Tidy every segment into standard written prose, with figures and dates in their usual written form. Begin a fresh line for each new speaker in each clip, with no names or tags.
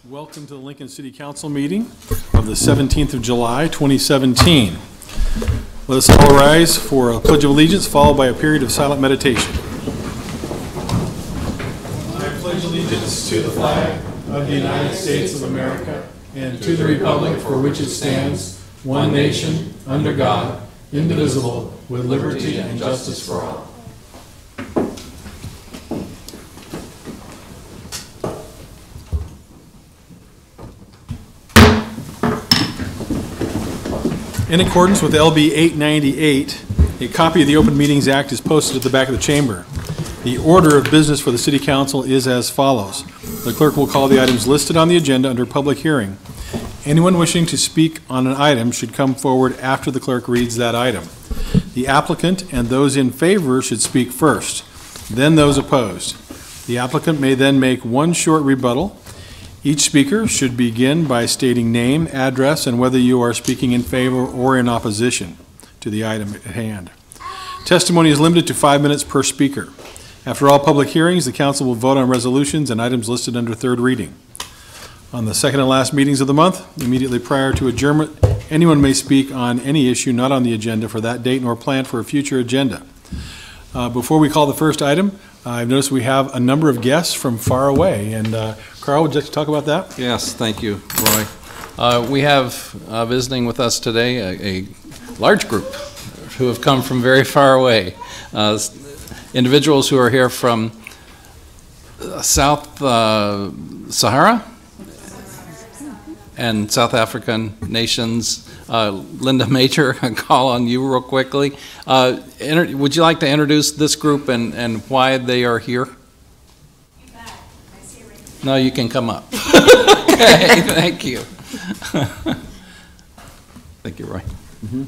Welcome to the Lincoln City Council meeting of the 17th of July, 2017. Let us all rise for a Pledge of Allegiance, followed by a period of silent meditation. I pledge allegiance to the flag of the United States of America and to the republic for which it stands, one nation, under God, indivisible, with liberty and justice for all. In accordance with LB 898, a copy of the Open Meetings Act is posted at the back of the chamber. The order of business for the City Council is as follows. The clerk will call the items listed on the agenda under public hearing. Anyone wishing to speak on an item should come forward after the clerk reads that item. The applicant and those in favor should speak first, then those opposed. The applicant may then make one short rebuttal. Each speaker should begin by stating name, address, and whether you are speaking in favor or in opposition to the item at hand. Testimony is limited to 5 minutes per speaker. After all public hearings, the council will vote on resolutions and items listed under third reading. On the second and last meetings of the month, immediately prior to adjournment, anyone may speak on any issue not on the agenda for that date nor planned for a future agenda. Before we call the first item, I've noticed we have a number of guests from far away, and Carl, would you like to talk about that?
Yes, thank you, Roy. We have visiting with us today a large group who have come from very far away. Individuals who are here from South Sahara and South African nations. Linda Major, I'll call on you real quickly. Would you like to introduce this group and why they are here?
You bet. I see right here.
No, you can come up. Okay, thank you. Thank you, Roy. Mm-hmm.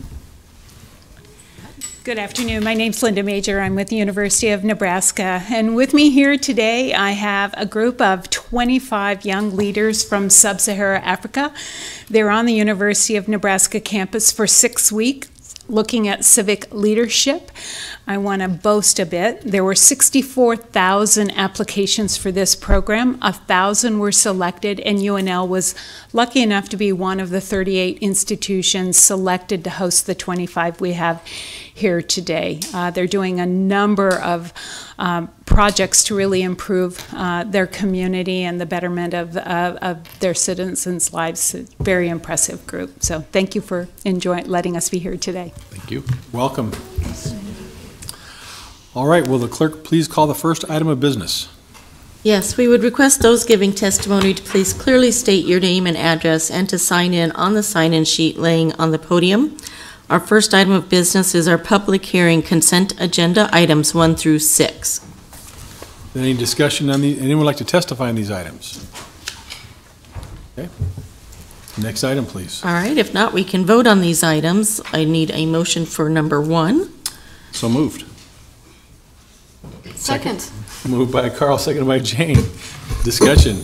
Good afternoon. My name's Linda Major. I'm with the University of Nebraska. And with me here today, I have a group of 25 young leaders from Sub-Sahara Africa. They're on the University of Nebraska campus for 6 weeks, looking at civic leadership. I want to boast a bit. There were 64,000 applications for this program. 1,000 were selected, and UNL was lucky enough to be one of the 38 institutions selected to host the 25 we have here today. They're doing a number of projects to really improve their community and the betterment of their citizens' lives. It's a very impressive group. So thank you for letting us be here today.
Thank you.
Welcome. All right, will the clerk please call the first item of business?
Yes, we would request those giving testimony to please clearly state your name and address and to sign in on the sign-in sheet laying on the podium. Our first item of business is our public hearing consent agenda, items 1 through 6.
Any discussion on anyone like to testify on these items? Okay. Next item, please.
All right, if not, we can vote on these items. I need a motion for number 1.
So moved.
Second.
Moved by Carl, seconded by Jane. Discussion.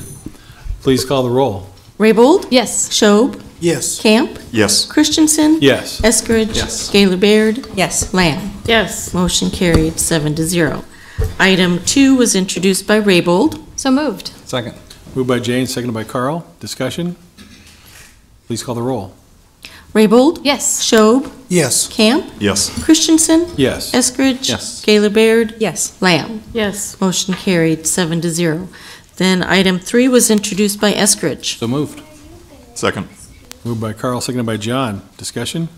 Please call the roll.
Raybold?
Yes.
Schob?
Yes.
Camp?
Yes.
Christensen?
Yes.
Eskridge?
Yes.
Gaylor Baird?
Yes.
Lamb?
Yes.
Motion carried 7-0. Item 2 was introduced by Raybold.
So moved.
Second.
Moved by Jane, seconded by Carl. Discussion. Please call the roll.
Raybold?
Yes.
Schob?
Yes.
Camp?
Yes.
Christensen?
Yes.
Eskridge?
Yes.
Gaylor Baird?
Yes.
Lamb?
Yes.
Motion carried 7-0. Then item 3 was introduced by Eskridge.
So moved.
Second.
Moved by Carl, seconded by John. Discussion.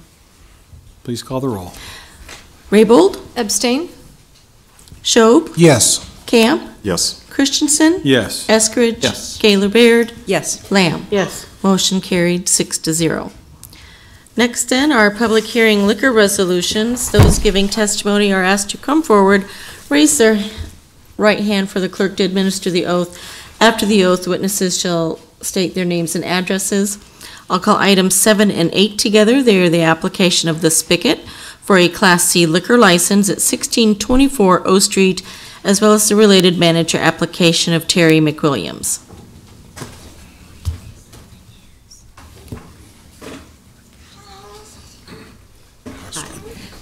Please call the roll.
Raybold?
Abstain?
Schob?
Yes.
Camp?
Yes.
Christensen?
Yes.
Eskridge?
Yes.
Gaylor Baird?
Yes.
Lamb?
Yes.
Motion carried 6-0. Next then are public hearing liquor resolutions. Those giving testimony are asked to come forward, raise their right hand for the clerk to administer the oath. After the oath, witnesses shall state their names and addresses. I'll call items 7 and 8 together. They are the application of the Spigot for a Class C liquor license at 1624 O Street, as well as the related manager application of Terry McWilliams.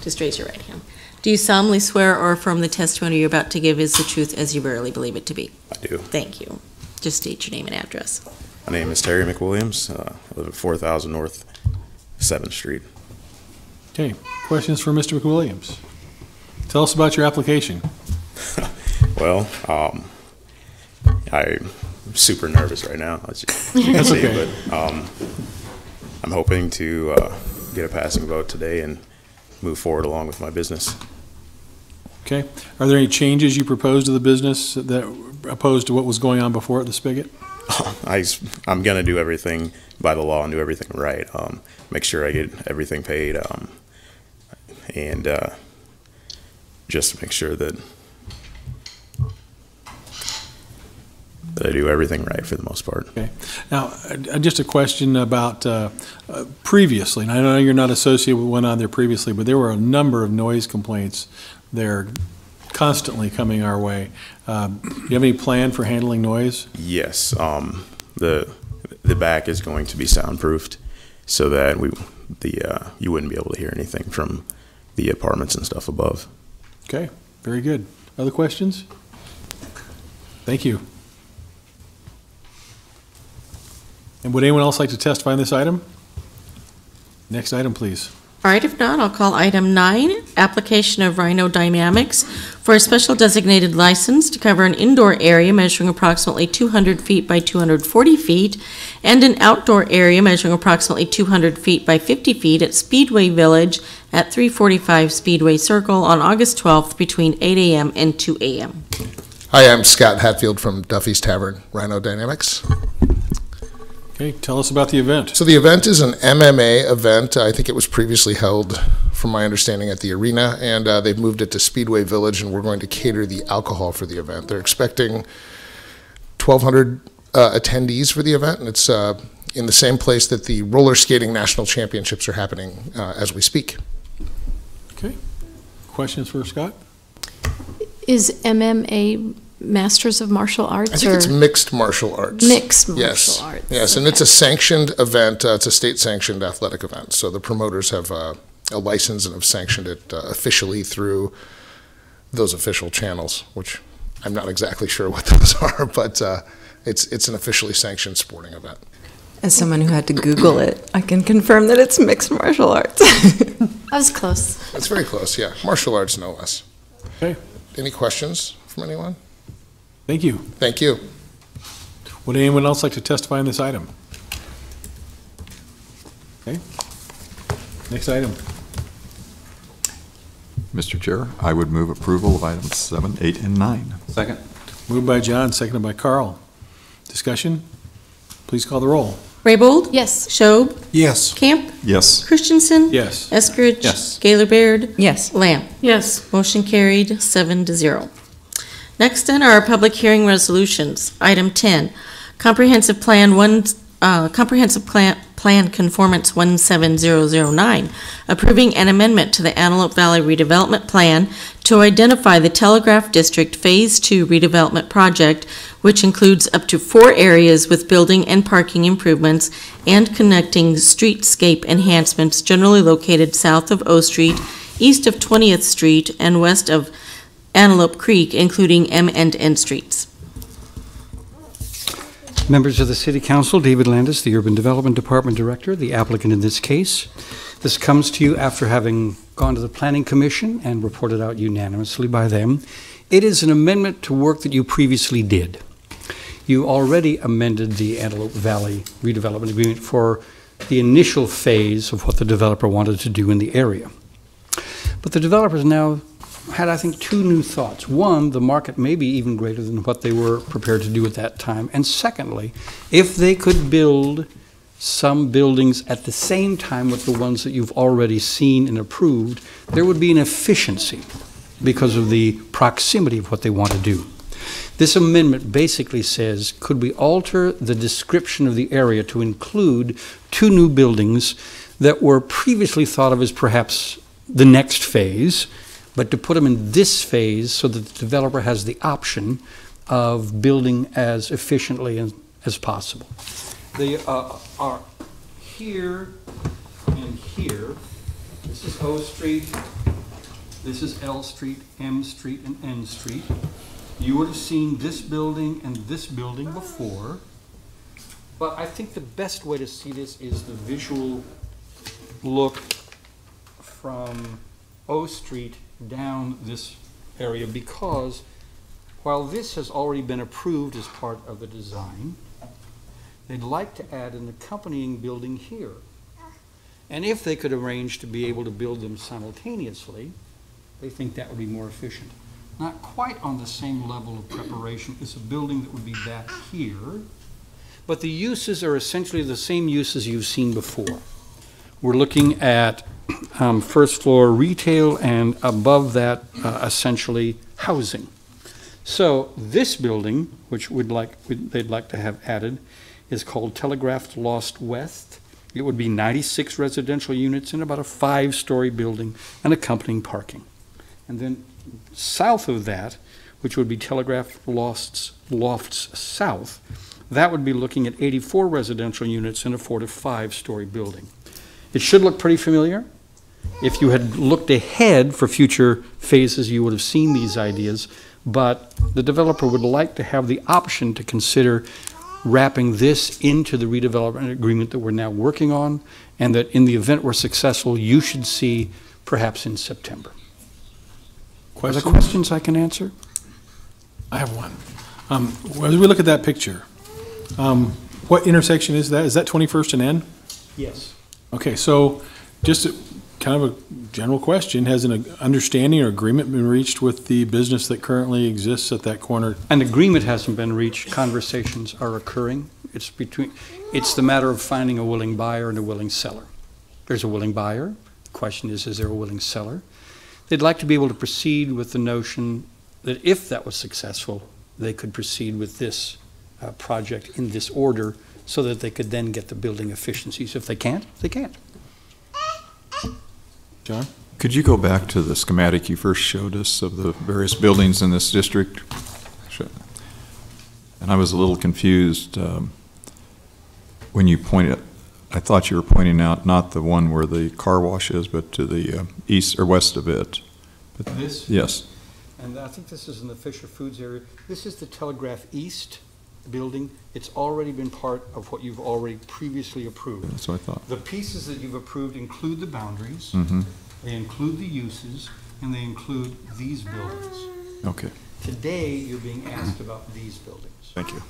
Just raise your right hand. Do you solemnly swear or affirm the testimony you're about to give is the truth as you verily believe it to be?
I do.
Thank you. Just state your name and address.
My name is Terry McWilliams. I live at 4000 North 7th Street.
Okay, questions for Mr. McWilliams? Tell us about your application.
Well, I'm super nervous right now, as you can
That's
see,
okay.
but I'm hoping to get a passing vote today and move forward along with my business.
Okay, are there any changes you propose to the business that opposed to what was going on before at the Spigot?
I'm going to do everything by the law and do everything right. Make sure I get everything paid, and just to make sure that I do everything right for the most part.
Okay. Now, just a question about previously, and I know you're not associated with what went on there previously, but there were a number of noise complaints there constantly coming our way. Do you have any plan for handling noise?
Yes, the back is going to be soundproofed so that you wouldn't be able to hear anything from the apartments and stuff above.
Okay, very good. Other questions? Thank you. And would anyone else like to testify on this item? Next item, please.
All right, if not, I'll call item 9, application of Rhino Dynamics for a special designated license to cover an indoor area measuring approximately 200 feet by 240 feet and an outdoor area measuring approximately 200 feet by 50 feet at Speedway Village at 345 Speedway Circle on August 12th between 8 a.m. and 2 a.m.
Hi, I'm Scott Hatfield from Duffy's Tavern, Rhino Dynamics.
Okay, tell us about the event.
So the event is an MMA event. I think it was previously held, from my understanding, at the arena, and they've moved it to Speedway Village, and we're going to cater the alcohol for the event. They're expecting 1,200 attendees for the event, and it's in the same place that the roller skating national championships are happening as we speak.
Okay. Questions for Scott?
Is MMA Masters of Martial Arts?
I think it's mixed martial arts.
Mixed martial
Yes.
arts.
Yes, and it's a sanctioned event. It's a state-sanctioned athletic event. So the promoters have a license and have sanctioned it officially through those official channels, which I'm not exactly sure what those are, but it's an officially sanctioned sporting event.
As someone who had to Google it, I can confirm that it's mixed martial arts.
I was close.
It's very close, yeah. Martial arts, no less.
Okay.
Any questions from anyone?
Thank you.
Thank you.
Would anyone else like to testify on this item? Okay. Next item.
Mr. Chair, I would move approval of items 7, 8, and 9.
Second.
Moved by John, seconded by Carl. Discussion? Please call the roll.
Raybold?
Yes.
Schob?
Yes.
Camp?
Yes.
Christensen?
Yes.
Eskridge?
Yes.
Gaylor Baird?
Yes.
Lamb?
Yes.
Motion carried, 7-0. Next then are our public hearing resolutions. Item 10, Comprehensive Plan Conformance 17009, approving an amendment to the Antelope Valley Redevelopment Plan to identify the Telegraph District Phase 2 redevelopment project, which includes up to 4 areas with building and parking improvements and connecting streetscape enhancements generally located south of O Street, east of 20th Street, and west of Antelope Creek, including M and N streets.
Members of the City Council, David Landis, the Urban Development Department Director, the applicant in this case. This comes to you after having gone to the Planning Commission and reported out unanimously by them. It is an amendment to work that you previously did. You already amended the Antelope Valley redevelopment agreement for the initial phase of what the developer wanted to do in the area. But the developers now had, I think, 2 new thoughts. One, the market may be even greater than what they were prepared to do at that time. And secondly, if they could build some buildings at the same time with the ones that you've already seen and approved, there would be an efficiency because of the proximity of what they want to do. This amendment basically says, could we alter the description of the area to include 2 new buildings that were previously thought of as perhaps the next phase, but to put them in this phase so that the developer has the option of building as efficiently as possible. They are here and here. This is O Street, this is L Street, M Street, and N Street. You would have seen this building and this building before. But I think the best way to see this is the visual look from O Street down this area, because while this has already been approved as part of the design, they'd like to add an accompanying building here. And if they could arrange to be able to build them simultaneously, they think that would be more efficient. Not quite on the same level of preparation as a building that would be back here, but the uses are essentially the same uses you've seen before. We're looking at first floor retail, and above that, essentially housing. So this building, which they'd like to have added, is called Telegraph Lost West. It would be 96 residential units in about a 5-story building and accompanying parking. And then south of that, which would be Telegraph Lofts South, that would be looking at 84 residential units in a 4 to 5-story building. It should look pretty familiar. If you had looked ahead for future phases, you would have seen these ideas, but the developer would like to have the option to consider wrapping this into the redevelopment agreement that we're now working on, and that in the event we're successful, you should see perhaps in September. Are there questions I can answer?
I have one. As we look at that picture, what intersection is that? Is that 21st and N?
Yes.
Okay, so just kind of a general question, has an understanding or agreement been reached with the business that currently exists at that corner?
An agreement hasn't been reached. Conversations are occurring. It's the matter of finding a willing buyer and a willing seller. There's a willing buyer. The question is there a willing seller? They'd like to be able to proceed with the notion that if that was successful, they could proceed with this project in this order so that they could then get the building efficiencies. If they can't, they can't.
John?
Could you go back to the schematic you first showed us of the various buildings in this district? And I was a little confused when you pointed, I thought you were pointing out not the one where the car wash is, but to the east or west of it. But
This?
yes.
And I think this is in the Fisher Foods area. This is the Telegraph East building. It's already been part of what you've already previously approved.
That's what I thought.
The pieces that you've approved include the boundaries,
Mm-hmm.
they include the uses, and they include these buildings.
Okay.
Today, you're being asked about these buildings.
Thank you.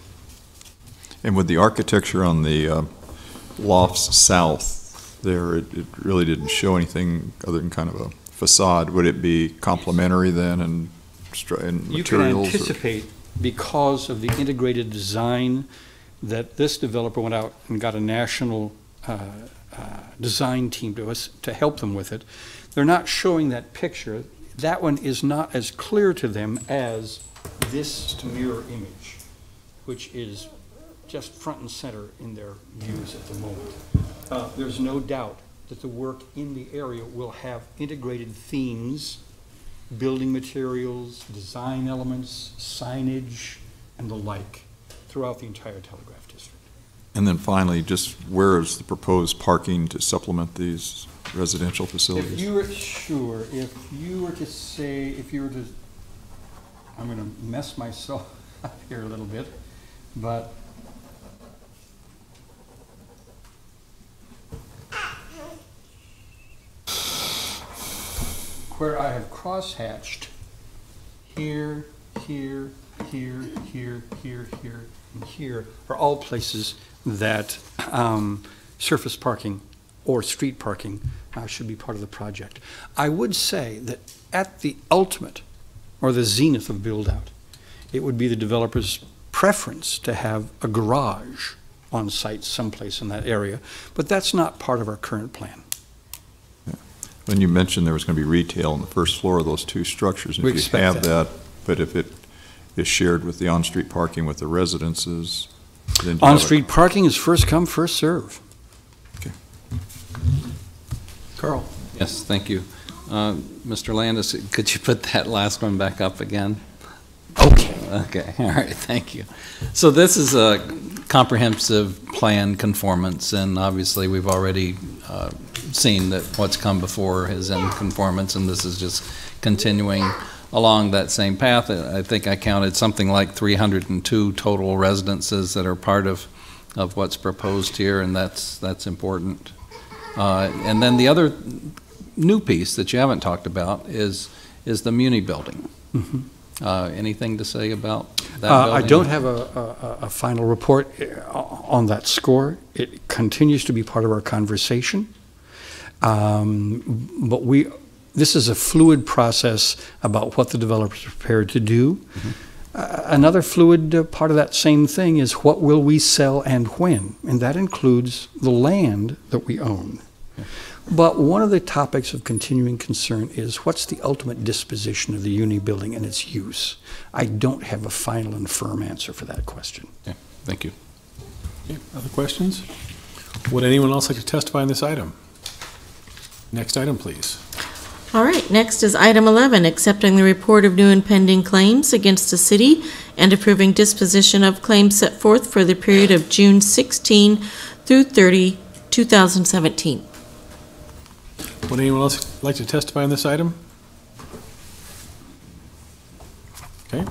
And with the architecture on the lofts south there, it really didn't show anything other than kind of a facade. Would it be complementary then and materials?
You can anticipate, because of the integrated design, that this developer went out and got a national design team to help them with it. They're not showing that picture. That one is not as clear to them as this mirror image, which is just front and center in their views at the moment. There's no doubt that the work in the area will have integrated themes, building materials, design elements, signage, and the like throughout the entire Telegraph District.
And then finally, just where is the proposed parking to supplement these residential facilities?
If you were to say, I'm going to mess myself up here a little bit, but where I have crosshatched here, here, here, here, here, here, and here are all places that surface parking or street parking should be part of the project. I would say that at the ultimate or the zenith of build-out, it would be the developer's preference to have a garage on site someplace in that area, but that's not part of our current plan.
When you mentioned there was going to be retail on the first floor of those two structures, and if you have that, but if it is shared with the on-street parking with the residences, then
on-street parking is first come, first serve.
Okay.
Carl.
Yes, thank you. Mr. Landis, could you put that last one back up again?
Okay.
Okay, all right, thank you. So this is a comprehensive plan conformance, and obviously we've already seen that what's come before is in conformance, and this is just continuing along that same path. I think I counted something like 302 total residences that are part of of what's proposed here, and that's important. And then the other new piece that you haven't talked about is the Muni building. Anything to say about that building?
I don't have a final report on that score. It continues to be part of our conversation. But this is a fluid process about what the developers are prepared to do. Another fluid part of that same thing is what will we sell and when, and that includes the land that we own. But one of the topics of continuing concern is what's the ultimate disposition of the Uni building and its use? I don't have a final and firm answer for that question.
Yeah, thank you.
Okay, other questions? Would anyone else like to testify on this item? Next item, please.
All right, next is item 11, accepting the report of new and pending claims against the city and approving disposition of claims set forth for the period of June 16 through 30, 2017.
Would anyone else like to testify on this item? Okay.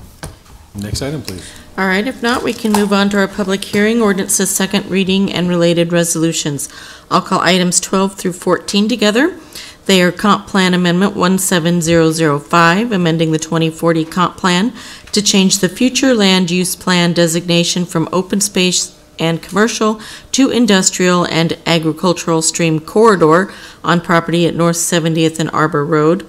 Next item, please.
All right, if not, we can move on to our public hearing, ordinances, second reading, and related resolutions. I'll call items 12 through 14 together. They are Comp Plan Amendment 17005, amending the 2040 Comp Plan to change the future land use plan designation from open space and commercial to industrial and agricultural stream corridor on property at North 70th and Arbor Road.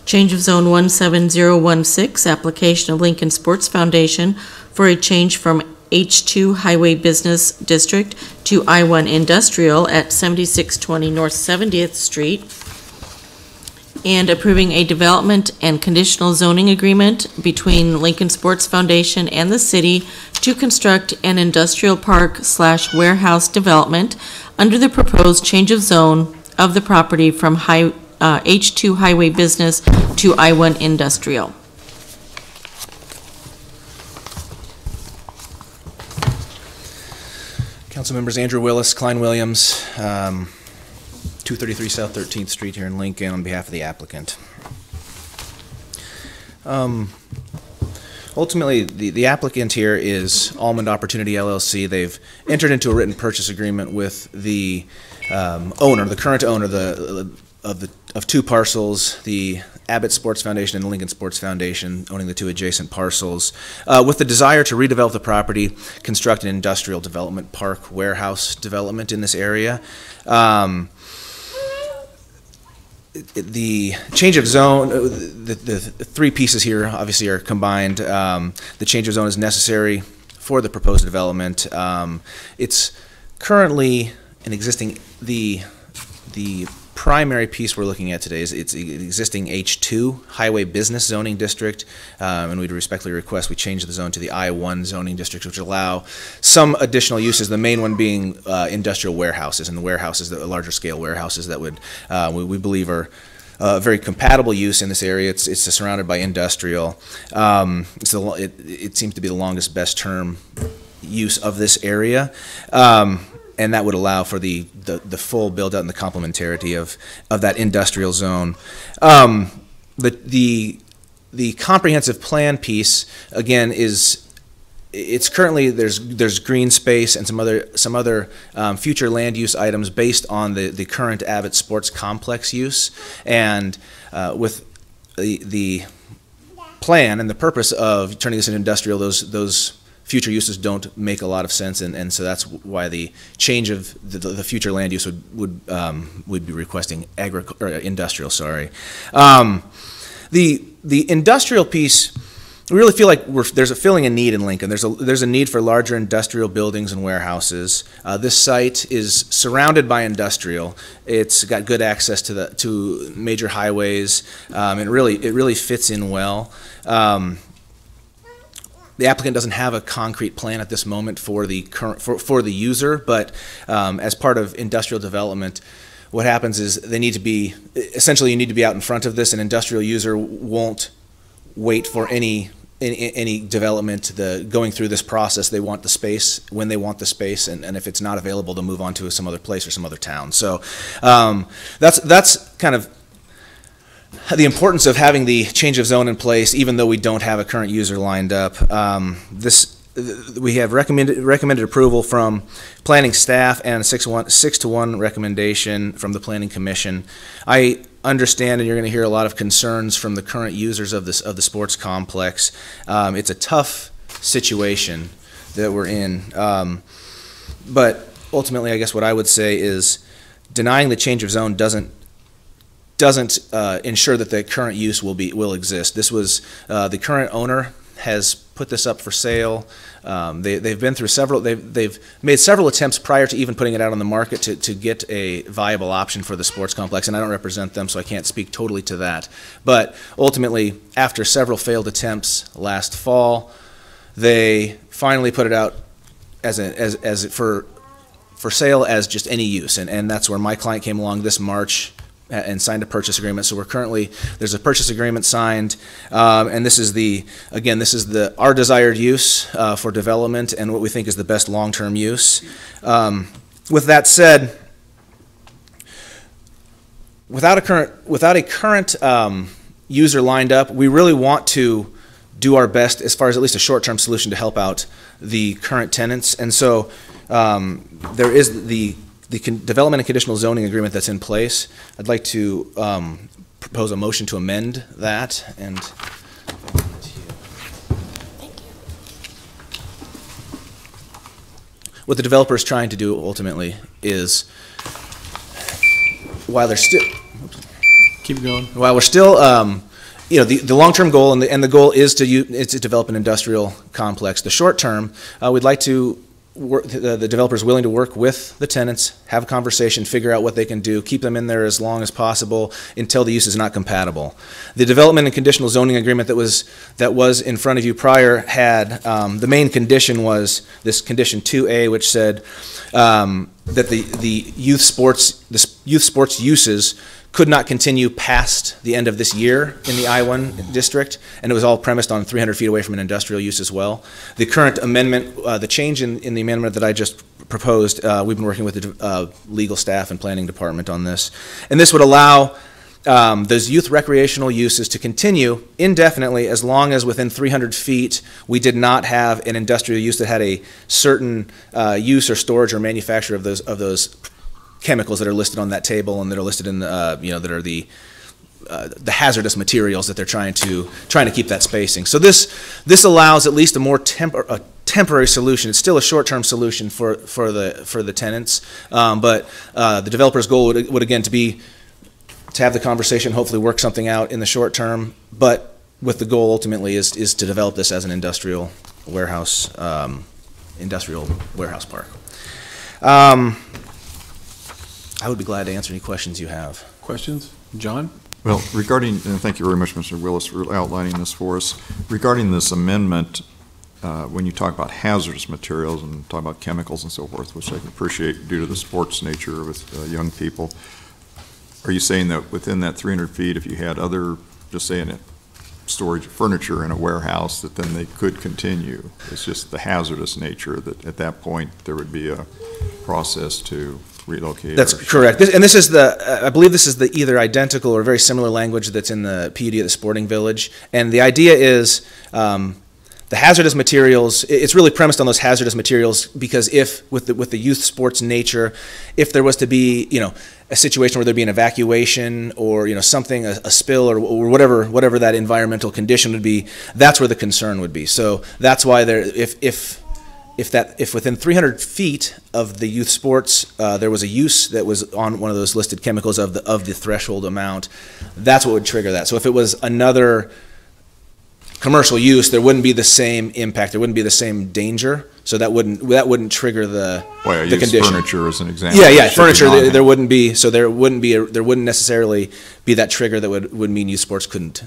Change of Zone 17016, application of Lincoln Sports Foundation for a change from H2 Highway Business District to I1 Industrial at 7620 North 70th Street. And approving a development and conditional zoning agreement between Lincoln Sports Foundation and the city to construct an industrial park/warehouse development under the proposed change of zone of the property from H2 Highway Business to I1 Industrial.
Council members Andrew Willis, Klein Williams, 233 South 13th Street here in Lincoln on behalf of the applicant. Ultimately, the applicant here is Almond Opportunity LLC. They've entered into a written purchase agreement with the owner, the current owner of two parcels, the Abbott Sports Foundation and the Lincoln Sports Foundation, owning the two adjacent parcels, with the desire to redevelop the property, construct an industrial development park warehouse development in this area. The change of zone, the three pieces here obviously are combined. The change of zone is necessary for the proposed development. It's currently an existing, the primary piece we're looking at today is it's existing H2 Highway Business Zoning District, and we'd respectfully request we change the zone to the I1 zoning district, which allow some additional uses, the main one being industrial warehouses, and the warehouses, the larger scale warehouses that would, we believe are very compatible use in this area. It's surrounded by industrial. It seems to be the longest best term use of this area. And that would allow for the full build out and the complementarity of that industrial zone. The comprehensive plan piece again it's currently there's green space and some other future land use items based on the current Abbott Sports Complex use, and with the plan and the purpose of turning this into industrial, those future uses don't make a lot of sense, and so that's why the change of the future land use would be requesting industrial. Sorry, the industrial piece. We really feel like there's a need in Lincoln. There's a need for larger industrial buildings and warehouses. This site is surrounded by industrial. It's got good access to major highways. It really fits in well. The applicant doesn't have a concrete plan at this moment for the user, but as part of industrial development, what happens is you need to be out in front of this. An industrial user won't wait for any development going through this process. They want the space when they want the space, and if it's not available, they'll move on to some other place or some other town. So that's kind of the importance of having the change of zone in place, even though we don't have a current user lined up. This we have recommended approval from planning staff and a 6-to-1 recommendation from the planning commission. I understand, and you're going to hear a lot of concerns from the current users of the sports complex. It's a tough situation that we're in, but ultimately, I guess what I would say is denying the change of zone doesn't ensure that the current use will exist. This was the current owner has put this up for sale. They've been through they've made several attempts prior to even putting it out on the market to get a viable option for the sports complex, and I don't represent them, so I can't speak totally to that. But ultimately, after several failed attempts last fall, they finally put it out for sale as just any use, and that's where my client came along this March and signed a purchase agreement. So there's a purchase agreement signed, and this is our desired use for development and what we think is the best long-term use. With that said, without a current user lined up, we really want to do our best as far as at least a short-term solution to help out the current tenants. And so there is the development and conditional zoning agreement that's in place. I'd like to propose a motion to amend that. And what the developer is trying to do ultimately is, while they're still
Keep going.
while we're still the long-term goal and the goal is to develop an industrial complex. The short term, we'd like to the developer is willing to work with the tenants, have a conversation, figure out what they can do, keep them in there as long as possible until the use is not compatible. The development and conditional zoning agreement that was in front of you prior had the main condition was this condition 2A, which said that the youth sports uses could not continue past the end of this year in the I-1 district, and it was all premised on 300 feet away from an industrial use as well. The current amendment, the change in the amendment that I just proposed, we've been working with the legal staff and planning department on this, and this would allow those youth recreational uses to continue indefinitely as long as within 300 feet we did not have an industrial use that had a certain use or storage or manufacture of those chemicals that are listed on that table and that are listed in the that are the hazardous materials that they're trying to keep that spacing. So this allows at least a temporary solution. It's still a short-term solution for the tenants, but the developer's goal would again to have the conversation, hopefully work something out in the short term, but with the goal ultimately is to develop this as an industrial warehouse park. I would be glad to answer any questions you have.
Questions? John?
Well, and thank you very much, Mr. Willis, for outlining this for us. Regarding this amendment, when you talk about hazardous materials and talk about chemicals and so forth, which I can appreciate due to the sports nature with young people, are you saying that within that 300 feet, if you had other, just saying storage furniture in a warehouse, that then they could continue? It's just the hazardous nature that at that point there would be a process to relocate.
That's correct. This is I believe this is the either identical or very similar language that's in the PUD of the Sporting Village. And the idea is the hazardous materials, it's really premised on those hazardous materials because if, with the youth sports nature, if there was to be, a situation where there'd be an evacuation or, something, a spill or whatever that environmental condition would be, that's where the concern would be. So that's why if within 300 feet of the youth sports there was a use that was on one of those listed chemicals of the threshold amount, that's what would trigger that. So if it was another commercial use, there wouldn't be the same impact, there wouldn't be the same danger, so that wouldn't trigger the condition.
Furniture as an example.
Yeah, furniture. There wouldn't necessarily be that trigger that would mean youth sports couldn't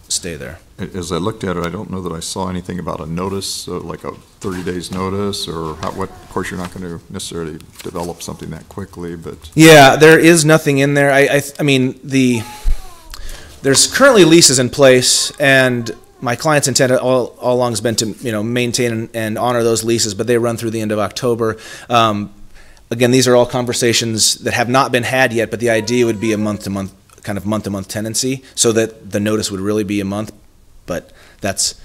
stay there.
As I looked at it, I don't know that I saw anything about a notice, like a 30 days notice, or of course you're not going to necessarily develop something that quickly, but. Yeah,
there is nothing in there. I mean, there's currently leases in place, and my client's intent all along has been to maintain and honor those leases, but they run through the end of October. Again, these are all conversations that have not been had yet, but the idea would be a month-to-month tenancy, so that the notice would really be a month. But that's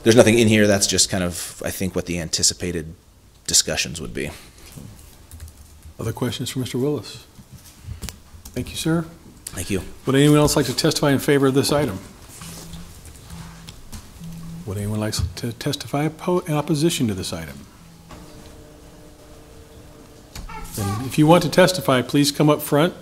there's nothing in here. That's just kind of, I think, what the anticipated discussions would be.
Other questions for Mr. Willis? Thank you, sir.
Thank you.
Would anyone else like to testify in favor of this item? Would anyone like to testify in opposition to this item? And if you want to testify, please come up front.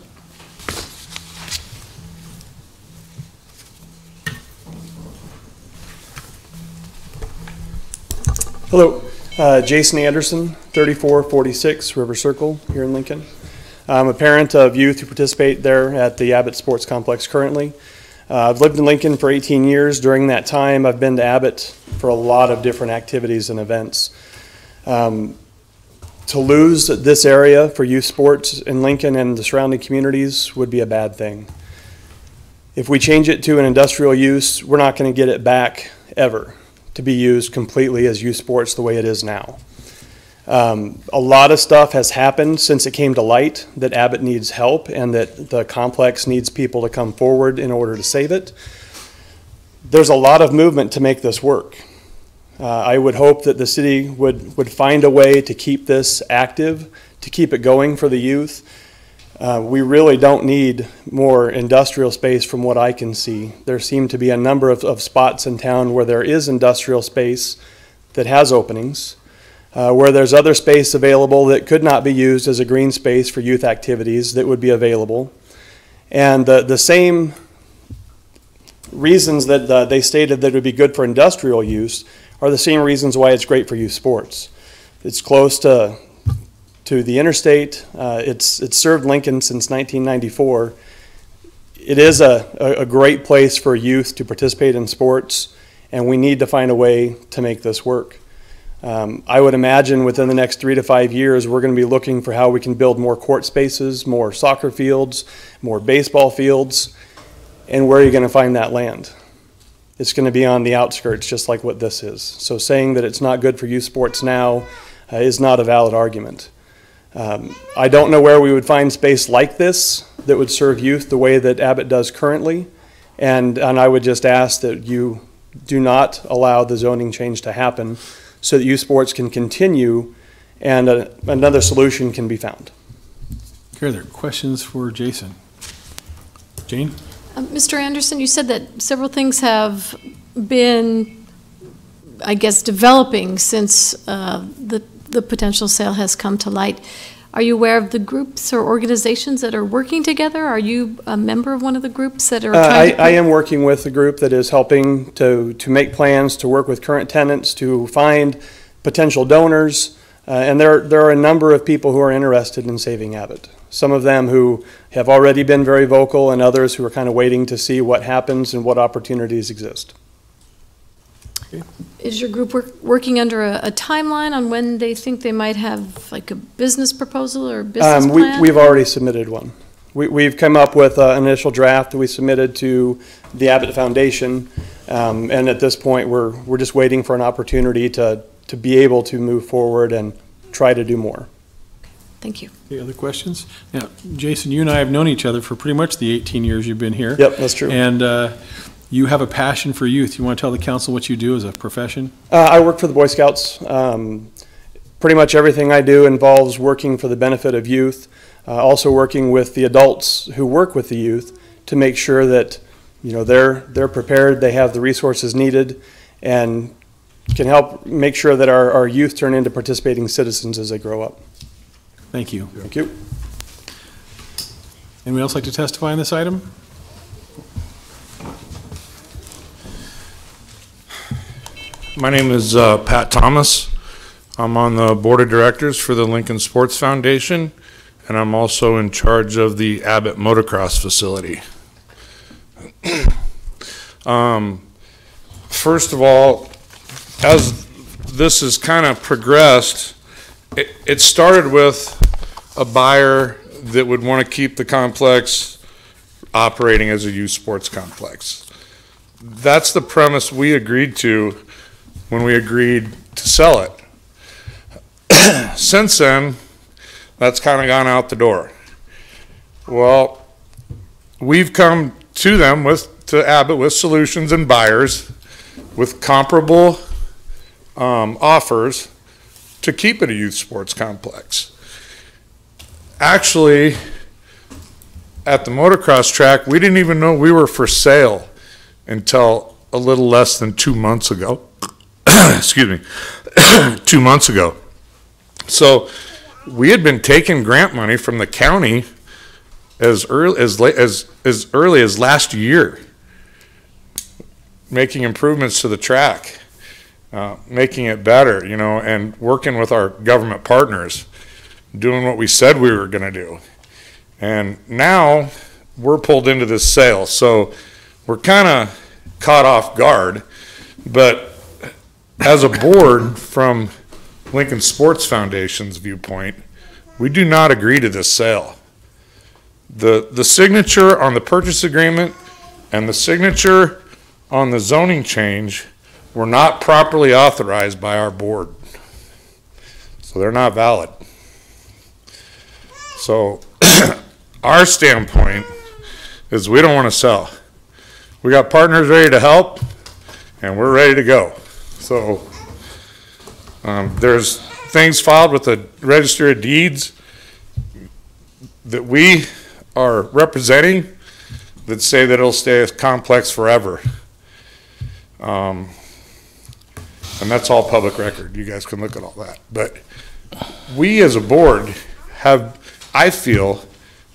Hello, Jason Anderson, 3446 River Circle here in Lincoln. I'm a parent of youth who participate there at the Abbott Sports Complex currently. I've lived in Lincoln for 18 years. During that time, I've been to Abbott for a lot of different activities and events. To lose this area for youth sports in Lincoln and the surrounding communities would be a bad thing. If we change it to an industrial use, we're not going to get it back ever to be used completely as youth sports the way it is now. A lot of stuff has happened since it came to light that Abbott needs help and that the complex needs people to come forward in order to save it. There's a lot of movement to make this work. I would hope that the city would find a way to keep this active, to keep it going for the youth. We really don't need more industrial space from what I can see. There seem to be a number of spots in town where there is industrial space that has openings. Where there's other space available that could not be used as a green space for youth activities that would be available. And the same reasons that they stated that it would be good for industrial use are the same reasons why it's great for youth sports. It's close to the interstate. It's served Lincoln since 1994. It is a great place for youth to participate in sports, and we need to find a way to make this work. I would imagine within the next 3 to 5 years, we're going to be looking for how we can build more court spaces, more soccer fields, more baseball fields, and where are you going to find that land? It's going to be on the outskirts, just like what this is. So saying that it's not good for youth sports now is not a valid argument. I don't know where we would find space like this that would serve youth the way that Abbott does currently, and I would just ask that you do not allow the zoning change to happen so that youth sports can continue and another solution can be found.
Okay, are there questions for Jason? Jane?
Mr. Anderson, you said that several things have been, I guess, developing since the potential sale has come to light. Are you aware of the groups or organizations that are working together? Are you a member of one of the groups that are trying to...
I am working with a group that is helping to make plans, to work with current tenants, to find potential donors, and there are a number of people who are interested in saving Abbott. Some of them who have already been very vocal, and others who are kind of waiting to see what happens and what opportunities exist.
Okay.
Is your group working under a timeline on when they think they might have like a business proposal or a business plan?
We've already submitted one. We've come up with an initial draft that we submitted to the Abbott Foundation, and at this point we're just waiting for an opportunity to be able to move forward and try to do more.
Thank you.
Any other questions? Now, Jason, you and I have known each other for pretty much the 18 years you've been here.
Yep, that's true.
And you have a passion for youth. You want to tell the council what you do as a profession?
I work for the Boy Scouts. Pretty much everything I do involves working for the benefit of youth, also working with the adults who work with the youth to make sure that they're prepared, they have the resources needed, and can help make sure that our youth turn into participating citizens as they grow up.
Thank you.
Thank you.
Anyone else like to testify on this item?
My name is Pat Thomas. I'm on the board of directors for the Lincoln Sports Foundation, and I'm also in charge of the Abbott Motocross facility. First of all, as this has kind of progressed, it started with a buyer that would want to keep the complex operating as a youth sports complex. That's the premise we agreed to when we agreed to sell it. Since then, that's kind of gone out the door. Well, we've come to them to Abbott with solutions and buyers with comparable offers to keep it a youth sports complex. Actually, at the motocross track, we didn't even know we were for sale until a little less than 2 months ago. Excuse me, 2 months ago. So we had been taking grant money from the county as early as last year, making improvements to the track, making it better, you know, and working with our government partners, doing what we said we were going to do. And now we're pulled into this sale, so we're kind of caught off guard. But as a board, from Lincoln Sports Foundation's viewpoint, we do not agree to this sale. The signature on the purchase agreement and the signature on the zoning change were not properly authorized by our board, so they're not valid. So our standpoint is we don't want to sell. We got partners ready to help, and we're ready to go. So there's things filed with the Register of Deeds that we are representing that say that it'll stay a complex forever. And that's all public record. You guys can look at all that. But we as a board have, I feel,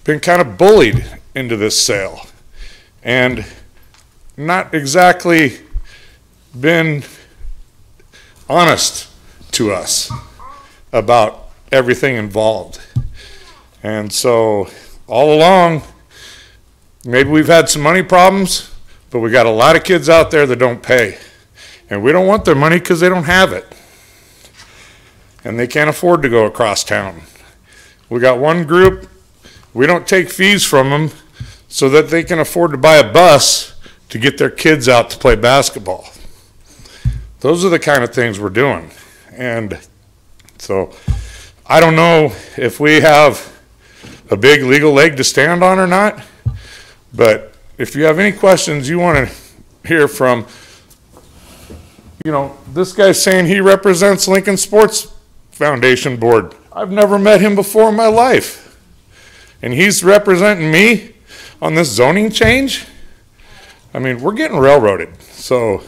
been kind of bullied into this sale and not exactly been honest to us about everything involved. And so all along, maybe we've had some money problems, but we got a lot of kids out there that don't pay. And we don't want their money because they don't have it. And they can't afford to go across town. We got one group, we don't take fees from them so that they can afford to buy a bus to get their kids out to play basketball. Those are the kind of things we're doing. And so I don't know if we have a big legal leg to stand on or not, but if you have any questions you want to hear from, you know, this guy's saying he represents Lincoln Sports Foundation Board. I've never met him before in my life. And he's representing me on this zoning change? I mean, we're getting railroaded. So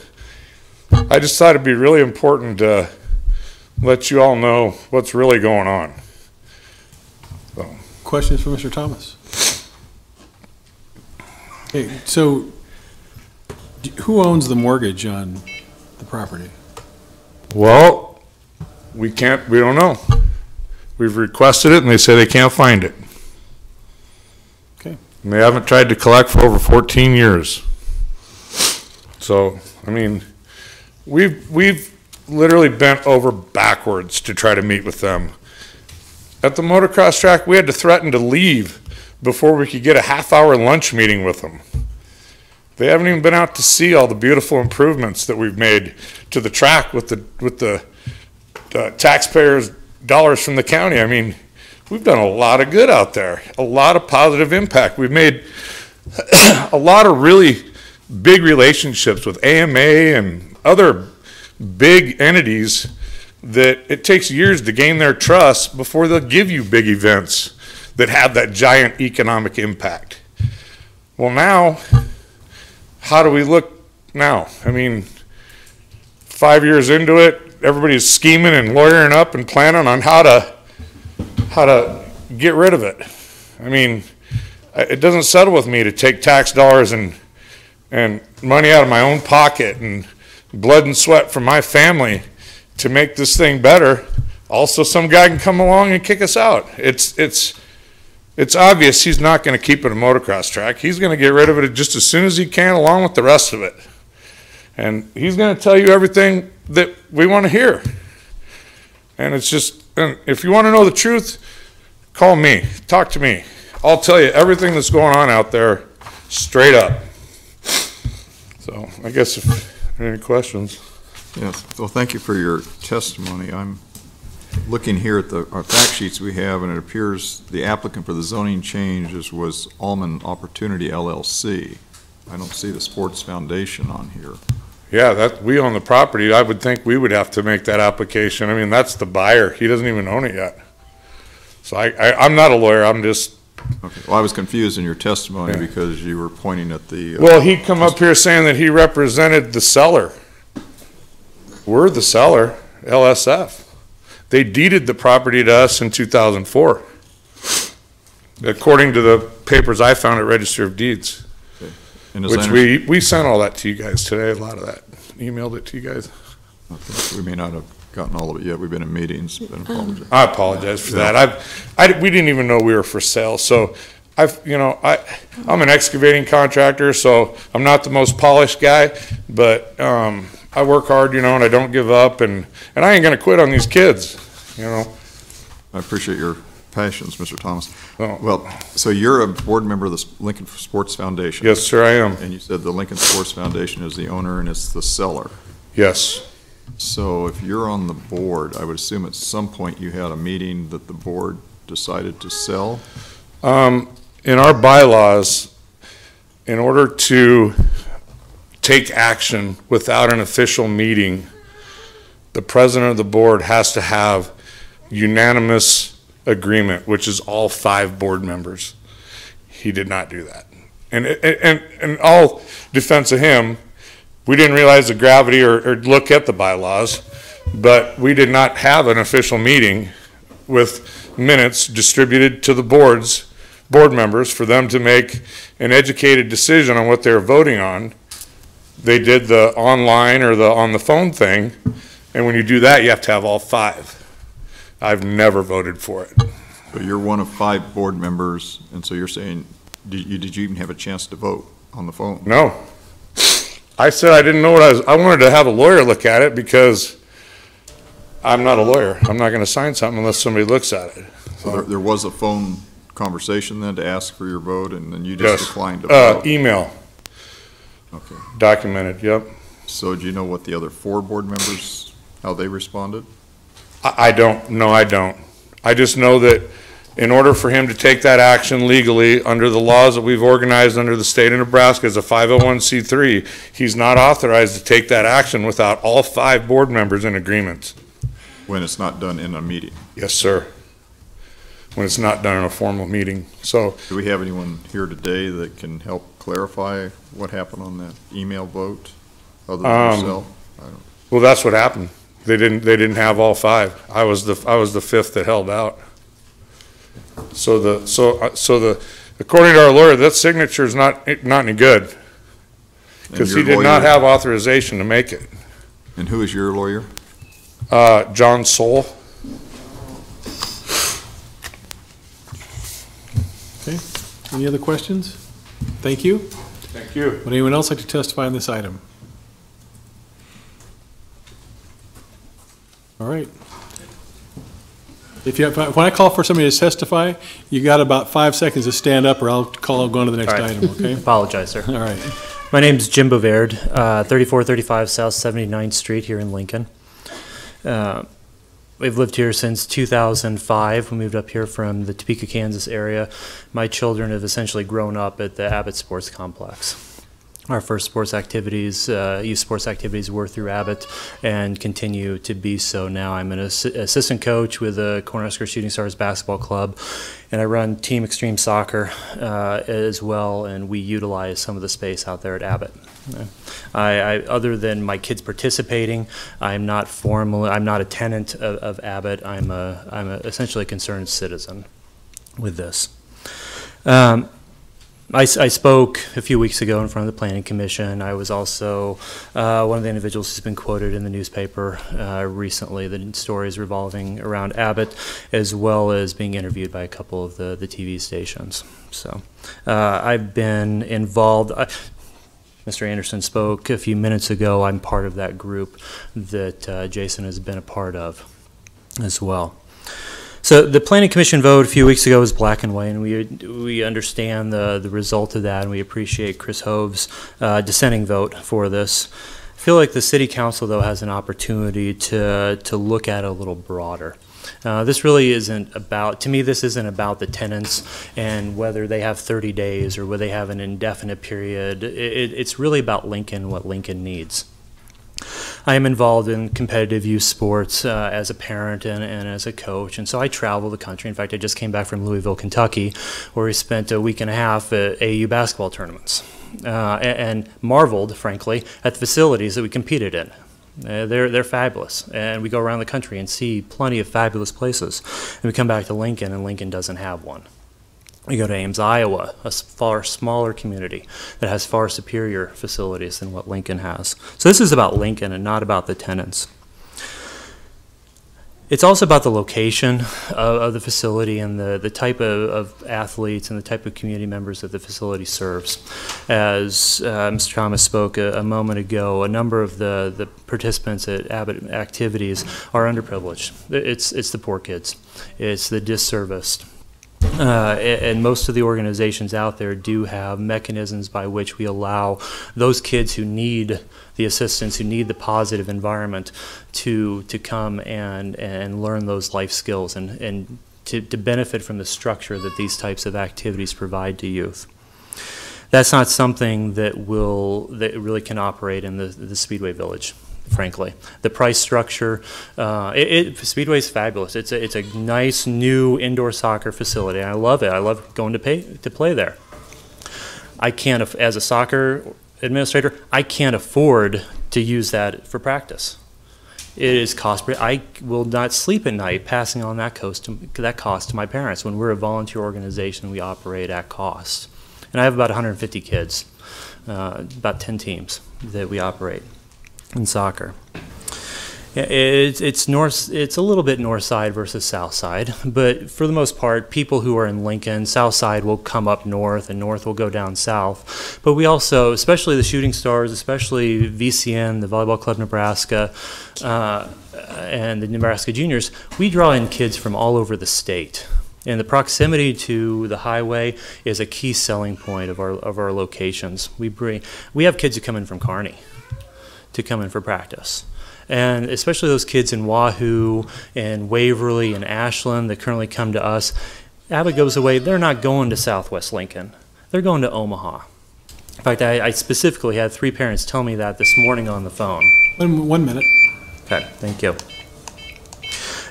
I just thought it'd be really important to let you all know what's really going on. So.
Questions for Mr. Thomas? Okay, so who owns the mortgage on the property?
Well, we don't know. We've requested it and they say they can't find it.
Okay.
And they haven't tried to collect for over 14 years. So, I mean, we've literally bent over backwards to try to meet with them. At the motocross track, we had to threaten to leave before we could get a half-hour lunch meeting with them. They haven't even been out to see all the beautiful improvements that we've made to the track with the taxpayers' dollars from the county. I mean, we've done a lot of good out there, a lot of positive impact. We've made a lot of really big relationships with AMA and other big entities that it takes years to gain their trust before they'll give you big events that have that giant economic impact. Well, now, how do we look now? I mean, 5 years into it, everybody's scheming and lawyering up and planning on how to get rid of it. I mean, it doesn't settle with me to take tax dollars and money out of my own pocket and blood and sweat from my family to make this thing better. Also, some guy can come along and kick us out. It's obvious he's not going to keep it a motocross track. He's going to get rid of it just as soon as he can, along with the rest of it. And he's going to tell you everything that we want to hear. And it's just, and if you want to know the truth, call me, talk to me. I'll tell you everything that's going on out there straight up. So I guess if there are any questions.
Yes, well, thank you for your testimony. I'm looking here at our fact sheets we have, and it appears the applicant for the zoning changes was Allman Opportunity LLC. I don't see the Sports Foundation on here.
Yeah, we own the property. I would think we would have to make that application. I mean, that's the buyer. He doesn't even own it yet. So I'm not a lawyer. I'm just.
Okay. Well, I was confused in your testimony because you were pointing at the.
Well, he come up here saying that he represented the seller. We're the seller, LSF. They deeded the property to us in 2004, according to the papers I found at Register of Deeds.
And
Which we sent all that to you guys today, a lot of that, emailed it to you guys.
Okay. We may not have gotten all of it yet. We've been in meetings, but
I apologize for that. We didn't even know we were for sale. So I'm an excavating contractor, so I'm not the most polished guy, but I work hard, and I don't give up, and I ain't gonna quit on these kids,
I appreciate your passions, Mr. Thomas.
Oh.
Well, so you're a board member of the Lincoln Sports Foundation.
Yes, sir, I am.
And you said the Lincoln Sports Foundation is the owner and it's the seller.
Yes.
So if you're on the board, I would assume at some point you had a meeting that the board decided to sell?
In our bylaws, in order to take action without an official meeting, the president of the board has to have unanimous agreement, which is all 5 board members. He did not do that. And in all defense of him, we didn't realize the gravity or look at the bylaws, but we did not have an official meeting with minutes distributed to the board members for them to make an educated decision on what they were voting on. They did the online or the on the phone thing, and when you do that, you have to have all 5. I've never voted for it.
So you're one of 5 board members, and so you're saying, did you even have a chance to vote on the phone?
No. I said I didn't know what I wanted to have a lawyer look at it because I'm not a lawyer. I'm not going to sign something unless somebody looks at it.
So there was a phone conversation then to ask for your vote, and then you just declined to vote?
Email.
Okay.
Documented, yep.
So do you know what the other 4 board members, how they responded?
I don't. No, I don't. I just know that in order for him to take that action legally under the laws that we've organized under the state of Nebraska as a 501c3, he's not authorized to take that action without all 5 board members in agreement.
When it's not done in a meeting?
Yes, sir. When it's not done in a formal meeting. So,
do we have anyone here today that can help clarify what happened on that email vote, other than yourself?
Well, that's what happened. They didn't have all 5. I was the 5th that held out. So according to our lawyer, that signature is not any good because he did not have authorization to make it.
And who is your lawyer?
John Soul.
Okay. Any other questions? Thank you.
Thank you.
Would anyone else like to testify on this item? All right. When I call for somebody to testify, you got about 5 seconds to stand up, or I'll go on to the next item. Okay.
Apologize, sir.
All right.
My name's Jim Bouvard, 3435 South 79th Street here in Lincoln. We've lived here since 2005. We moved up here from the Topeka, Kansas area. My children have essentially grown up at the Abbott Sports Complex. Our first sports activities, youth sports activities, were through Abbott and continue to be so now. I'm an assistant coach with the Cornhusker Shooting Stars Basketball Club, and I run Team Extreme Soccer as well, and we utilize some of the space out there at Abbott. Other than my kids participating, I'm not a tenant of Abbott. I'm essentially a concerned citizen with this. I spoke a few weeks ago in front of the Planning Commission. I was also one of the individuals who's been quoted in the newspaper recently, the stories revolving around Abbott, as well as being interviewed by a couple of the TV stations. So I've been involved. Mr. Anderson spoke a few minutes ago. I'm part of that group that Jason has been a part of as well. So the Planning Commission vote a few weeks ago was black and white, and we understand the result of that, and we appreciate Chris Hove's dissenting vote for this. I feel like the City Council, though, has an opportunity to look at it a little broader. This really isn't about, to me, this isn't about the tenants and whether they have 30 days or whether they have an indefinite period. It's really about Lincoln, what Lincoln needs. I am involved in competitive youth sports as a parent and as a coach, and so I travel the country. In fact, I just came back from Louisville, Kentucky, where we spent a week and a half at AAU basketball tournaments, and marveled, frankly, at the facilities that we competed in. They're fabulous, and we go around the country and see plenty of fabulous places. And we come back to Lincoln, and Lincoln doesn't have one. We go to Ames, Iowa, a far smaller community that has far superior facilities than what Lincoln has. So this is about Lincoln and not about the tenants. It's also about the location of the facility and the type of athletes and the type of community members that the facility serves. As Mr. Thomas spoke a moment ago, a number of the participants at Abbott activities are underprivileged. It's the poor kids. It's the disserviced. And most of the organizations out there do have mechanisms by which we allow those kids who need the assistance, who need the positive environment to come and learn those life skills and to benefit from the structure that these types of activities provide to youth. That's not something that really can operate in the Speedway Village, frankly. The price structure, Speedway is fabulous. It's a nice new indoor soccer facility. I love it. I love going to play there. I can't, as a soccer administrator, I can't afford to use that for practice. It is cost. I will not sleep at night passing on that cost to my parents. When we're a volunteer organization, we operate at cost. And I have about 150 kids, about 10 teams that we operate in soccer. It's a little bit north side versus south side, but for the most part, people who are in Lincoln, south side will come up north and north will go down south. But we also, especially the Shooting Stars, especially VCN, the Volleyball Club Nebraska, and the Nebraska Juniors, we draw in kids from all over the state. And the proximity to the highway is a key selling point of our locations. We have kids who come in from Kearney to come in for practice. And especially those kids in Wahoo and Waverly and Ashland that currently come to us, Abbott goes away, they're not going to Southwest Lincoln. They're going to Omaha. In fact, I specifically had 3 parents tell me that this morning on the phone.
1 minute.
Okay, thank you.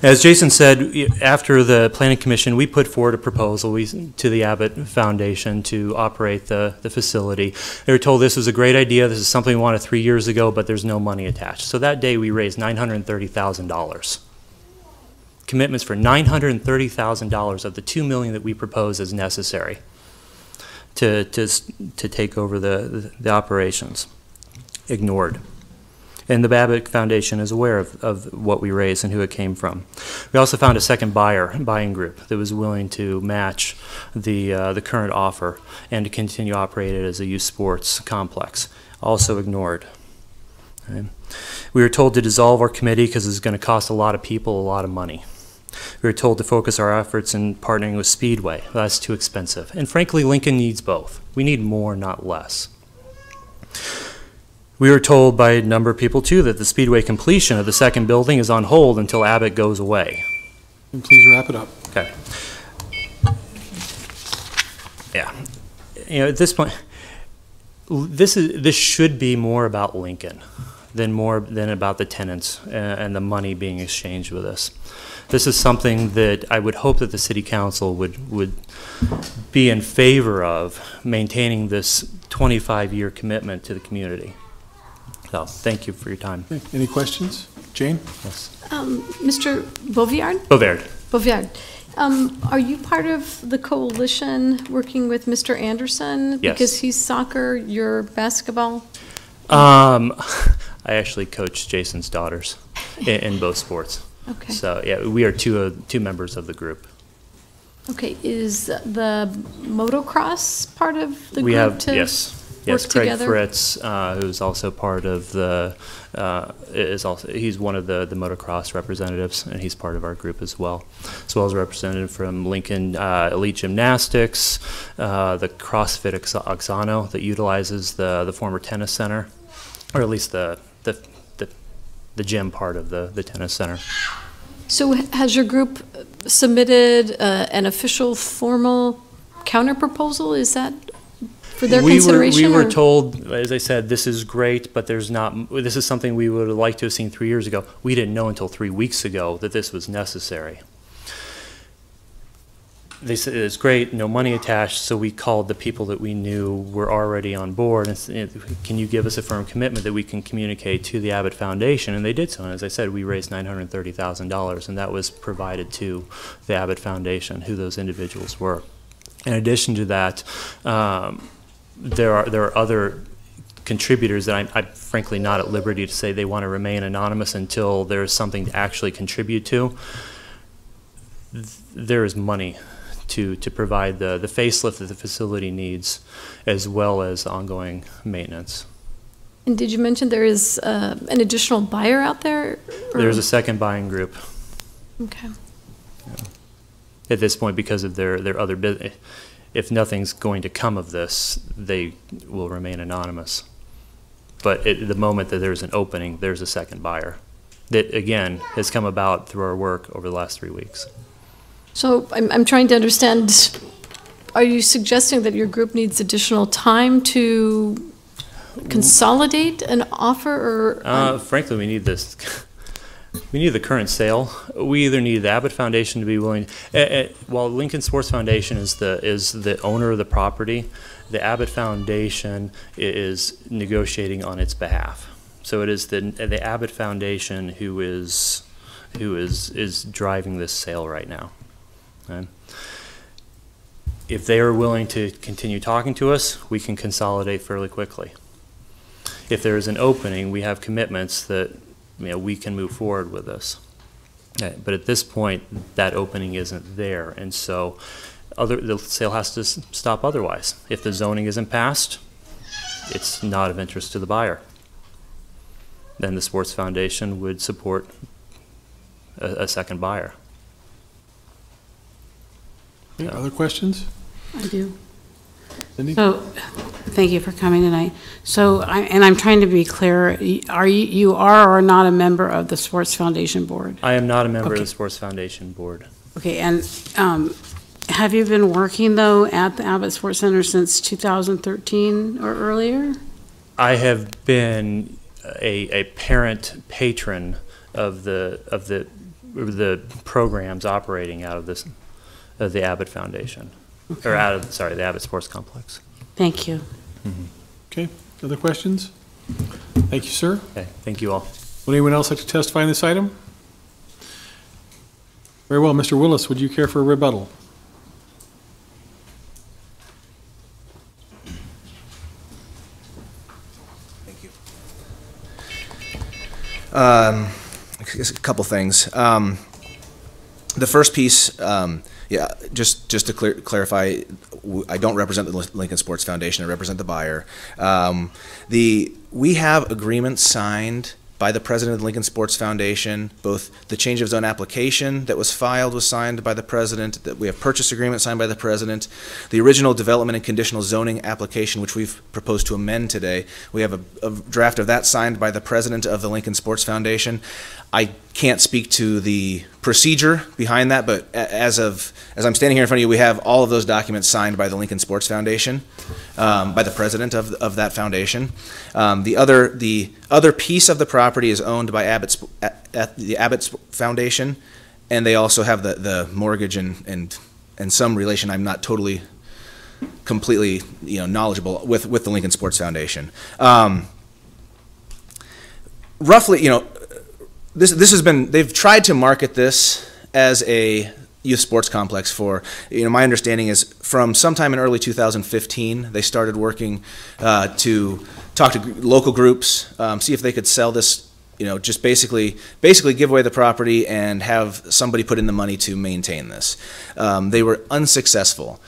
As Jason said, after the Planning Commission, we put forward a proposal to the Abbott Foundation to operate the facility. They were told this was a great idea, this is something we wanted 3 years ago, but there's no money attached. So that day we raised $930,000. Commitments for $930,000 of the $2 million that we propose as necessary to take over the operations. Ignored. And the Abbott Foundation is aware of what we raised and who it came from. We also found a second buying group that was willing to match the current offer and to continue operating it as a youth sports complex. Also ignored. Okay. We were told to dissolve our committee because it's going to cost a lot of people a lot of money. We were told to focus our efforts in partnering with Speedway. That's too expensive. And frankly, Lincoln needs both. We need more, not less. We were told by a number of people, too, that the Speedway completion of the second building is on hold until Abbott goes away.
And please wrap it up.
Okay. Yeah. At this point, this should be more about Lincoln than about the tenants and the money being exchanged with us. This is something that I would hope that the City Council would be in favor of, maintaining this 25-year commitment to the community. So, thank you for your time.
Any questions? Jane?
Yes.
Mr. Boviard? Boviard. Are you part of the coalition working with Mr. Anderson?
Yes.
Because he's soccer, you're basketball?
I actually coach Jason's daughters in both sports.
Okay.
So, yeah, we are two members of the group.
Okay. Is the motocross part of the
we
group
have,
to
yes.
work
Yes, Craig
together?
Fritz, who's also part of he's one of the motocross representatives, and he's part of our group as well as a representative from Lincoln Elite Gymnastics, the CrossFit Oxano that utilizes the former tennis center, or at least the gym part of the tennis center.
So has your group submitted an official formal counterproposal? Is that for their consideration?
We were
or-
told, as I said, this is great, but this is something we would have liked to have seen 3 years ago. We didn't know until 3 weeks ago that this was necessary. They said it's great, no money attached, so we called the people that we knew were already on board and said, can you give us a firm commitment that we can communicate to the Abbott Foundation? And they did so. And as I said, we raised $930,000, and that was provided to the Abbott Foundation, who those individuals were. In addition to that, there are other contributors that I'm frankly not at liberty to say they want to remain anonymous until there's something to actually contribute to. There is money to provide the facelift that the facility needs, as well as ongoing maintenance.
And did you mention there is an additional buyer out there? or-
There's a second buying group
Okay.
at this point because of their other business. If nothing's going to come of this, they will remain anonymous. But at the moment that there's an opening, there's a second buyer that, again, has come about through our work over the last 3 weeks.
So I'm trying to understand, are you suggesting that your group needs additional time to consolidate an offer, or?
Frankly, we need this. We need the current sale. We either need the Abbott Foundation to be willing. While Lincoln Sports Foundation is the owner of the property, the Abbott Foundation is negotiating on its behalf. So it is the Abbott Foundation who is driving this sale right now. Okay. If they are willing to continue talking to us, we can consolidate fairly quickly. If there is an opening, we have commitments that we can move forward with this. Okay. But at this point, that opening isn't there, and so the sale has to stop otherwise. If the zoning isn't passed, it's not of interest to the buyer. Then the Sports Foundation would support a second buyer.
Okay, other questions?
I do.
Cindy?
So, thank you for coming tonight. So, I'm trying to be clear, you are or not a member of the Sports Foundation Board?
I am not a member of
Okay.
the Sports Foundation Board.
Okay, and have you been working, though, at the Abbott Sports Center since 2013 or earlier?
I have been a parent patron of the programs operating out of the Abbott Foundation,
Okay.
or the Abbott Sports Complex.
Thank you.
Okay, other questions? Thank you, sir.
Okay, thank you all.
Would anyone else like to testify in this item? Very well, Mr. Willis, would you care for a rebuttal?
Thank you. A couple things. The first piece, just to clarify, I don't represent the Lincoln Sports Foundation. I represent the buyer. We have agreements signed by the president of the Lincoln Sports Foundation. Both the change of zone application that was filed was signed by the president. That we have purchase agreement signed by the president. The original development and conditional zoning application, which we've proposed to amend today, we have a draft of that signed by the president of the Lincoln Sports Foundation. I can't speak to the procedure behind that, but as I'm standing here in front of you, we have all of those documents signed by the Lincoln Sports Foundation, by the president of that foundation. The other piece of the property is owned by the Abbott Foundation, and they also have the mortgage and some relation. I'm not totally completely knowledgeable with the Lincoln Sports Foundation. Roughly, this has been, they've tried to market this as a youth sports complex for, my understanding is from sometime in early 2015, they started working to talk to local groups, see if they could sell this, just basically give away the property and have somebody put in the money to maintain this. They were unsuccessful.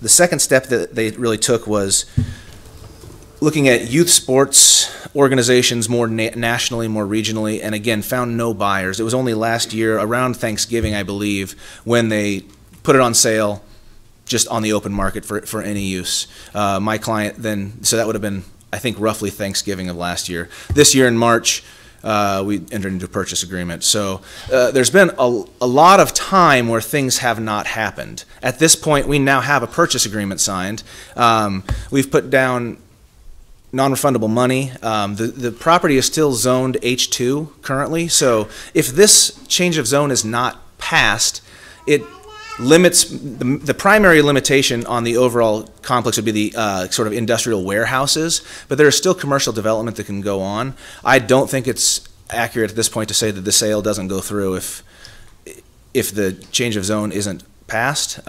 The second step that they really took was looking at youth sports organizations more nationally, more regionally, and again, found no buyers. It was only last year, around Thanksgiving, I believe, when they put it on sale just on the open market for any use. My client then, so that would have been, I think, roughly Thanksgiving of last year. This year in March, we entered into a purchase agreement. So there's been a lot of time where things have not happened. At this point, we now have a purchase agreement signed. We've put down non-refundable money. The property is still zoned H2 currently, so if this change of zone is not passed, it limits, the primary limitation on the overall complex would be the sort of industrial warehouses, but there is still commercial development that can go on. I don't think it's accurate at this point to say that the sale doesn't go through if the change of zone isn't passed.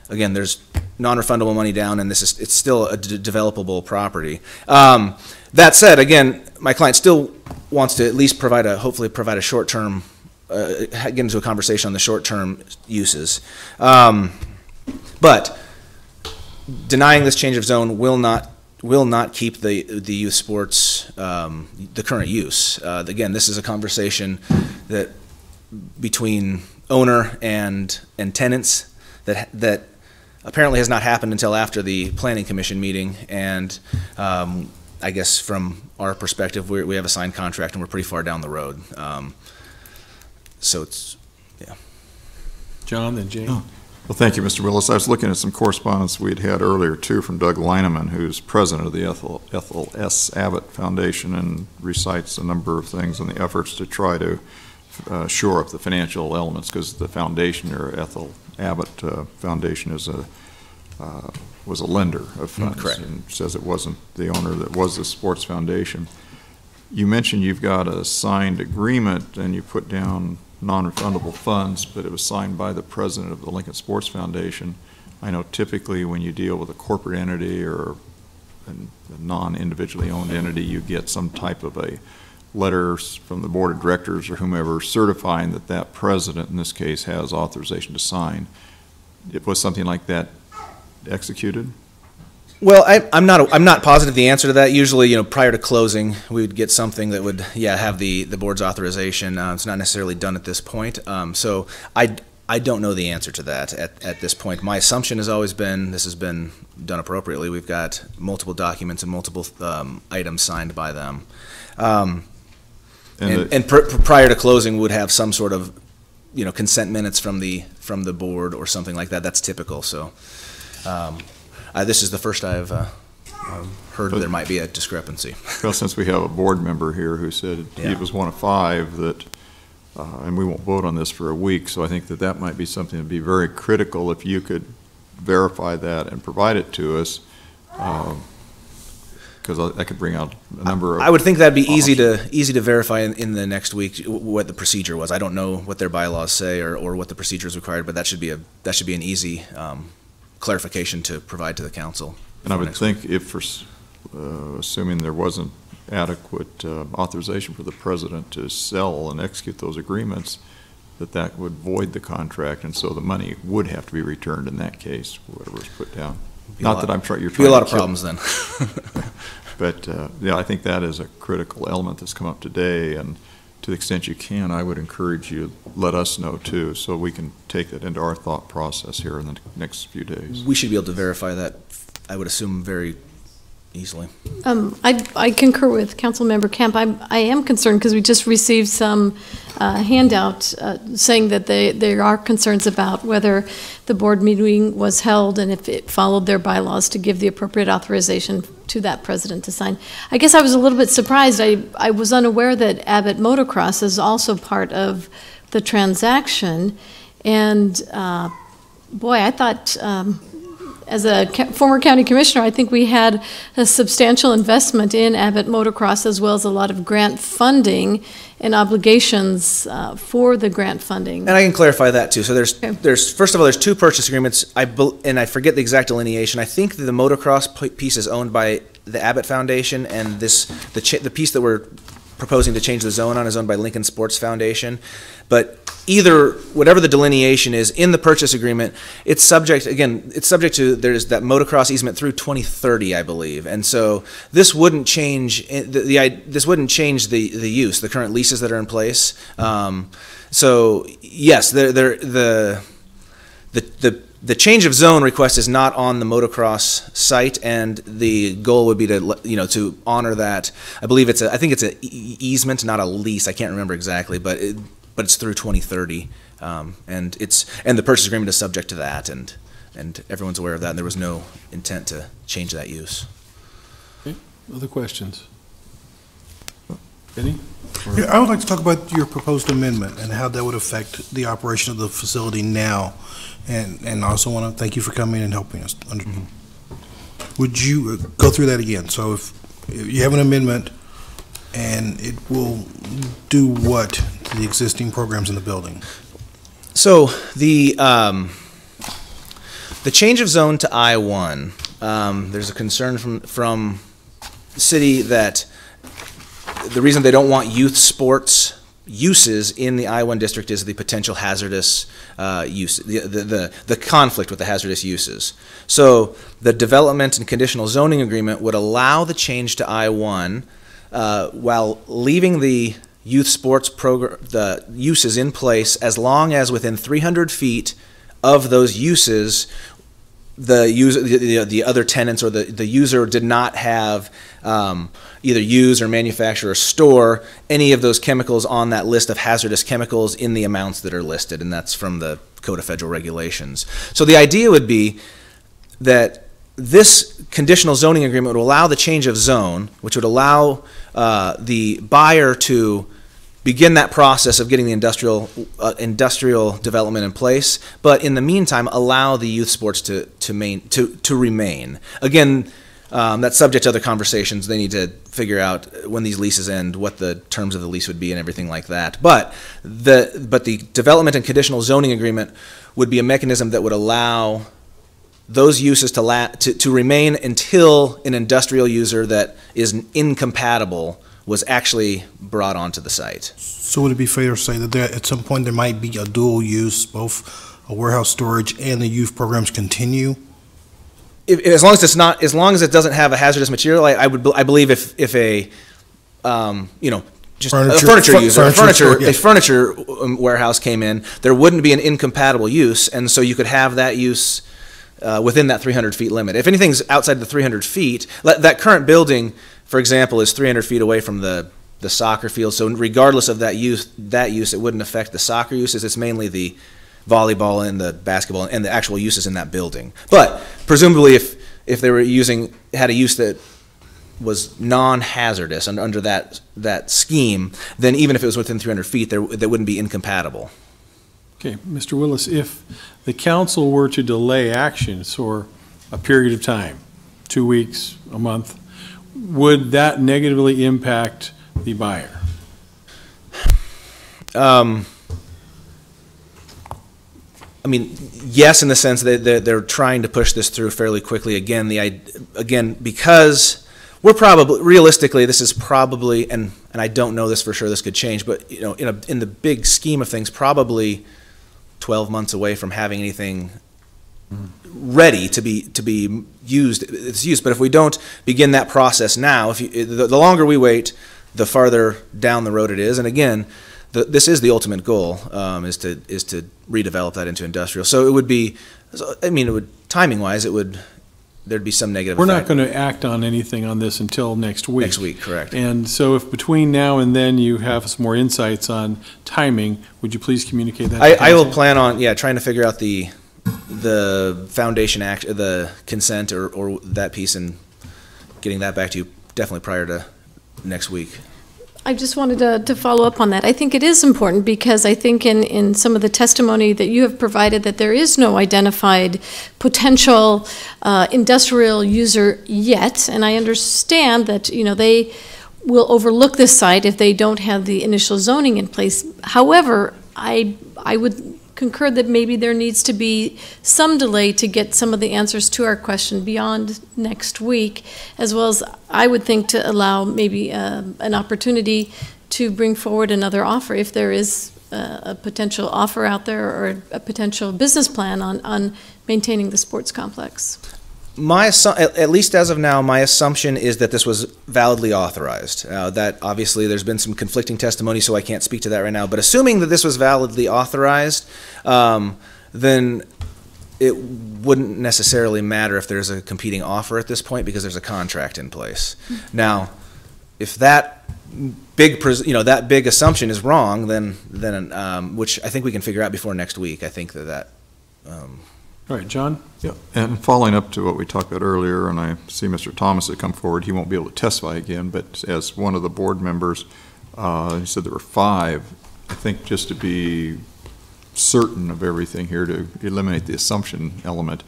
Again, there's non-refundable money down, and it's still a developable property. That said, again, my client still wants to at least hopefully provide a short-term, get into a conversation on the short-term uses. But denying this change of zone will not keep the youth sports the current use. Again, this is a conversation that between owner and tenants that apparently has not happened until after the Planning Commission meeting, and I guess from our perspective, we have a signed contract and we're pretty far down the road. So it's, yeah.
John, then Jane.
Oh. Well, thank you, Mr. Willis. I was looking at some correspondence we'd had earlier, too, from Doug Leineman, who's president of the Ethel S. Abbott Foundation, and recites a number of things in the efforts to try to shore up the financial elements, because the foundation, or Ethel Abbott Foundation, was a lender of funds.
Correct.
And says it wasn't the owner that was the sports foundation. You mentioned you've got a signed agreement and you put down non-refundable funds, but it was signed by the president of the Lincoln Sports Foundation. I know typically when you deal with a corporate entity or a non-individually owned entity, you get some type of a letter from the board of directors or whomever certifying that that president, in this case, has authorization to sign. It was something like that executed?
Well, I'm not positive the answer to that. Usually, prior to closing, we would get something that would, have the board's authorization. It's not necessarily done at this point. So I don't know the answer to that at this point. My assumption has always been this has been done appropriately. We've got multiple documents and multiple items signed by them. Prior to closing, would have some sort of, consent minutes from the board or something like that. That's typical. So. This is the first I've heard there might be a discrepancy.
Well, since we have a board member here who said he was one of 5 that, and we won't vote on this for a week, so I think that might be something that would be very critical if you could verify that and provide it to us, because that could bring out a number of. I
would think that'd be easy to verify in the next week what the procedure was. I don't know what their bylaws say or what the procedure is required, but that should be an easy clarification to provide to the council.
And I would think if, assuming there wasn't adequate authorization for the president to sell and execute those agreements, that would void the contract, and so the money would have to be returned in that case, whatever was put down. Not that I'm trying. You're trying.
Be a lot of problems then.
But I think that is a critical element that's come up today, and to the extent you can, I would encourage you, let us know too, so we can take that into our thought process here in the next few days.
We should be able to verify that, I would assume, very easily.
I concur with Councilmember Kemp. I am concerned because we just received some handout saying that there are concerns about whether the board meeting was held and if it followed their bylaws to give the appropriate authorization to that president to sign. I guess I was a little bit surprised. I was unaware that Abbott Motocross is also part of the transaction, and boy, I thought as a former county commissioner, I think we had a substantial investment in Abbott Motocross, as well as a lot of grant funding and obligations for the grant funding.
And I can clarify that too. So there's first of all, there's 2 purchase agreements. And I forget the exact delineation. I think the motocross piece is owned by the Abbott Foundation, and the piece that we're proposing to change the zone on is owned by Lincoln Sports Foundation. But whatever the delineation is in the purchase agreement, it's subject to, there's that motocross easement through 2030, I believe. And so this wouldn't change this wouldn't change the use, the current leases that are in place. So yes, the the change of zone request is not on the motocross site, and the goal would be to, to honor that. I believe I think it's an easement, not a lease. I can't remember exactly, but it's through 2030, and the purchase agreement is subject to that, and everyone's aware of that, and there was no intent to change that use.
Okay. Other questions? Benny?
Yeah, I would like to talk about your proposed amendment and how that would affect the operation of the facility now. And I also want to thank you for coming and helping us. Would you go through that again? So if you have an amendment and it will do what to the existing programs in the building?
So the change of zone to I-1, there's a concern from the city that the reason they don't want youth sports uses in the I-1 district is the potential hazardous use, the conflict with the hazardous uses. So the development and conditional zoning agreement would allow the change to I-1 while leaving the youth sports program, the uses in place, as long as within 300 feet of those uses, the other tenants or the user did not have either use or manufacture or store any of those chemicals on that list of hazardous chemicals in the amounts that are listed, and that's from the Code of Federal Regulations. So the idea would be that this conditional zoning agreement would allow the change of zone, which would allow the buyer to begin that process of getting the industrial development in place, but in the meantime allow the youth sports to remain. Again, that's subject to other conversations. They need to figure out when these leases end, what the terms of the lease would be, and everything like that. But the development and conditional zoning agreement would be a mechanism that would allow those uses to remain until an industrial user that is incompatible was actually brought onto the site.
So would it be fair to say that at some point there might be a dual use, both a warehouse storage and the youth programs continue?
As long as it doesn't have a hazardous material, I believe if a just a furniture user, a furniture warehouse came in, there wouldn't be an incompatible use, and so you could have that use within that 300 feet limit. If anything's outside the 300 feet, that current building, for example, is 300 feet away from the soccer field, so regardless of that use, it wouldn't affect the soccer uses. It's mainly the volleyball and the basketball and the actual uses in that building. But presumably if they were had a use that was non-hazardous under that scheme, then even if it was within 300 feet, that wouldn't be incompatible.
Okay, Mr. Willis, if the council were to delay actions for a period of time, 2 weeks, a month, would that negatively impact the buyer?
I mean, yes, in the sense that they're trying to push this through fairly quickly. Again, because we're probably realistically, this is probably, and I don't know this for sure. This could change, but in the big scheme of things, probably 12 months away from having anything ready to be used. It's used, but if we don't begin that process now, the longer we wait, the farther down the road it is. And again, this is the ultimate goal, is to redevelop that into industrial. So it would be, timing-wise, there'd be some negative
effect. We're
not
going to act on anything on this until next week.
Next week, correct.
And so if between now and then you have some more insights on timing, would you please communicate that to
I will plan on, trying to figure out the foundation act, the consent or that piece, and getting that back to you definitely prior to next week.
I just wanted to follow up on that. I think it is important because I think in some of the testimony that you have provided that there is no identified potential industrial user yet, and I understand that they will overlook this site if they don't have the initial zoning in place. However, I would concur that maybe there needs to be some delay to get some of the answers to our question beyond next week, as well as I would think to allow maybe an opportunity to bring forward another offer if there is a potential offer out there or a potential business plan on maintaining the sports complex.
At least as of now, my assumption is that this was validly authorized. That obviously there's been some conflicting testimony, so I can't speak to that right now. But assuming that this was validly authorized, then it wouldn't necessarily matter if there's a competing offer at this point because there's a contract in place. Now, if that that big assumption is wrong, then which I think we can figure out before next week. I think that.
All right, John?
Yeah, and following up to what we talked about earlier, and I see Mr. Thomas had come forward, he won't be able to testify again, but as one of the board members, he said there were 5. I think just to be certain of everything here, to eliminate the assumption element,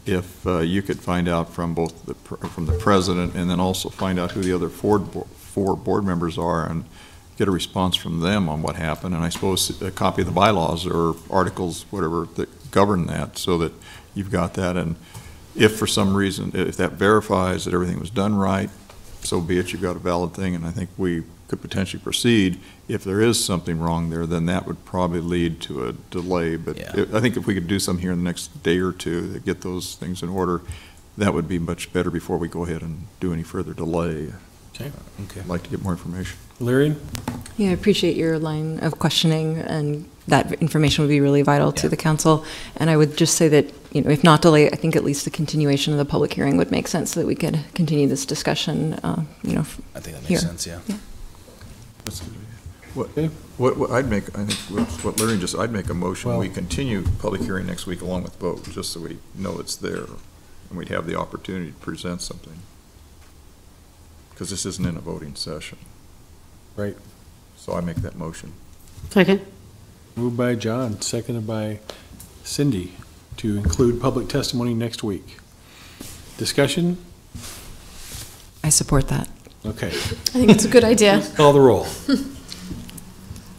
if you could find out from both from the president and then also find out who the other 4 board members are and get a response from them on what happened, and I suppose a copy of the bylaws or articles, whatever, that govern that, so that you've got that. And if for some reason, if that verifies that everything was done right, so be it, you've got a valid thing, and I think we could potentially proceed. If there is something wrong there, then that would probably lead to a delay. But I think if we could do something here in the next day or two to get those things in order, that would be much better before we go ahead and do any further delay.
Okay.
I'd like to get more information.
Larry?
Yeah, I appreciate your line of questioning, and that information would be really vital to the council. And I would just say that, if not delay, I think at least the continuation of the public hearing would make sense so that we could continue this discussion,
I think that makes sense, yeah.
That's good. What I'd make, I think what Larry just, I'd make a motion, we continue public hearing next week along with vote, just so we know it's there, and we'd have the opportunity to present something. Because this isn't in a voting session.
Right.
So I make that motion.
Second.
Moved by John, seconded by Cindy, to include public testimony next week. Discussion?
I support that.
Okay.
I think it's a good idea.
Let's call the roll.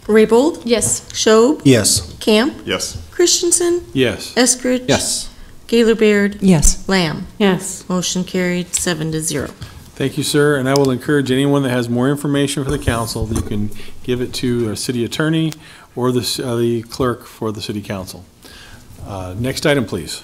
Raybold?
Yes.
Schob?
Yes.
Camp?
Yes.
Christensen?
Yes.
Eskridge?
Yes.
Gaylor Baird?
Yes.
Lamb?
Yes.
Motion carried 7-0.
Thank you, sir, and I will encourage anyone that has more information for the council that you can give it to a city attorney or the clerk for the city council. Next item, please.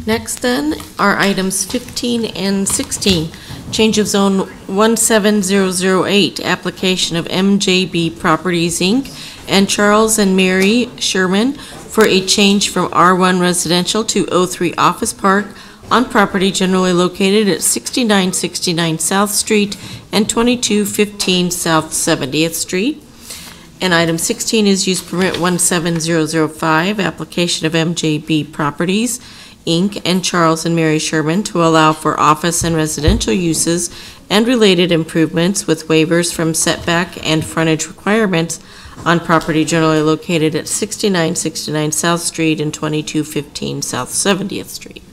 Next then are items 15 and 16. Change of zone 17008, application of MJB Properties, Inc. and Charles and Mary Sherman for a change from R1 residential to O3 office park on property generally located at 6969 South Street and 2215 South 70th Street. And item 16 is use permit 17005, application of MJB Properties, Inc. and Charles and Mary Sherman to allow for office and residential uses and related improvements with waivers from setback and frontage requirements on property generally located at 6969 South Street and 2215 South 70th Street.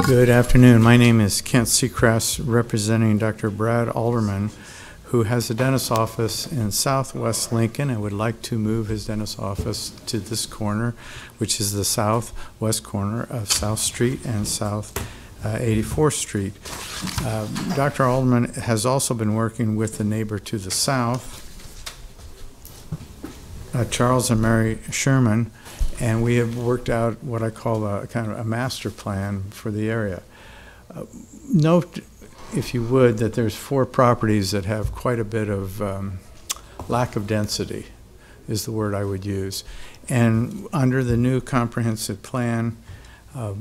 Good afternoon. My name is Kent Seacrest, representing Dr. Brad Alderman, who has a dentist office in Southwest Lincoln and would like to move his dentist office to this corner, which is the southwest corner of South Street and South 84th Street. Dr. Alderman has also been working with the neighbor to the south, Charles and Mary Sherman, and we have worked out what I call a kind of a master plan for the area. Note, if you would, that there's 4 properties that have quite a bit of lack of density, is the word I would use. And under the new comprehensive plan,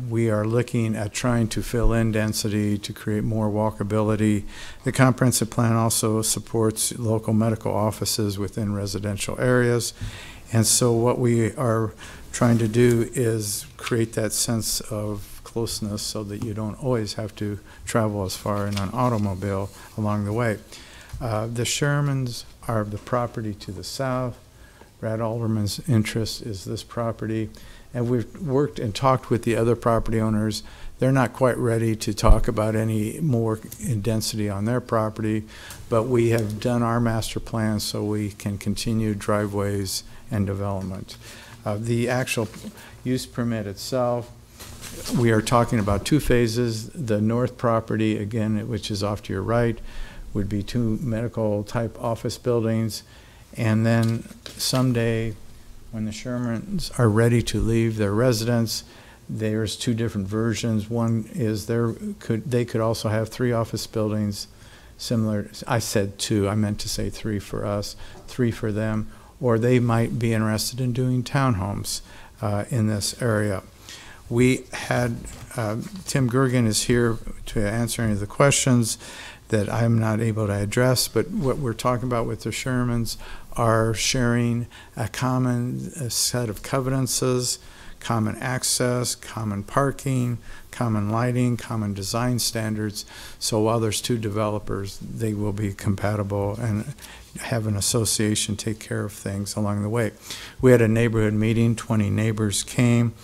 we are looking at trying to fill in density to create more walkability. The comprehensive plan also supports local medical offices within residential areas. And so what we are trying to do is create that sense of closeness so that you don't always have to travel as far in an automobile along the way. The Shermans are the property to the south. Brad Alderman's interest is this property. And we've worked and talked with the other property owners. They're not quite ready to talk about any more density on their property, but we have done our master plan so we can continue driveways and development. The actual use permit itself, we are talking about 2 phases. The north property, again, which is off to your right, would be 2 medical type office buildings. And then someday, when the Shermans are ready to leave their residence, there's 2 different versions. One is they could also have 3 office buildings similar. I said 2, I meant to say 3 for us, 3 for them, or they might be interested in doing townhomes in this area. We had, Tim Gergen is here to answer any of the questions that I'm not able to address, but what we're talking about with the Shermans are sharing a common set of covenances, common access, common parking, common lighting, common design standards. So while there's two developers, they will be compatible and have an association take care of things along the way. We had a neighborhood meeting, 20 neighbors came.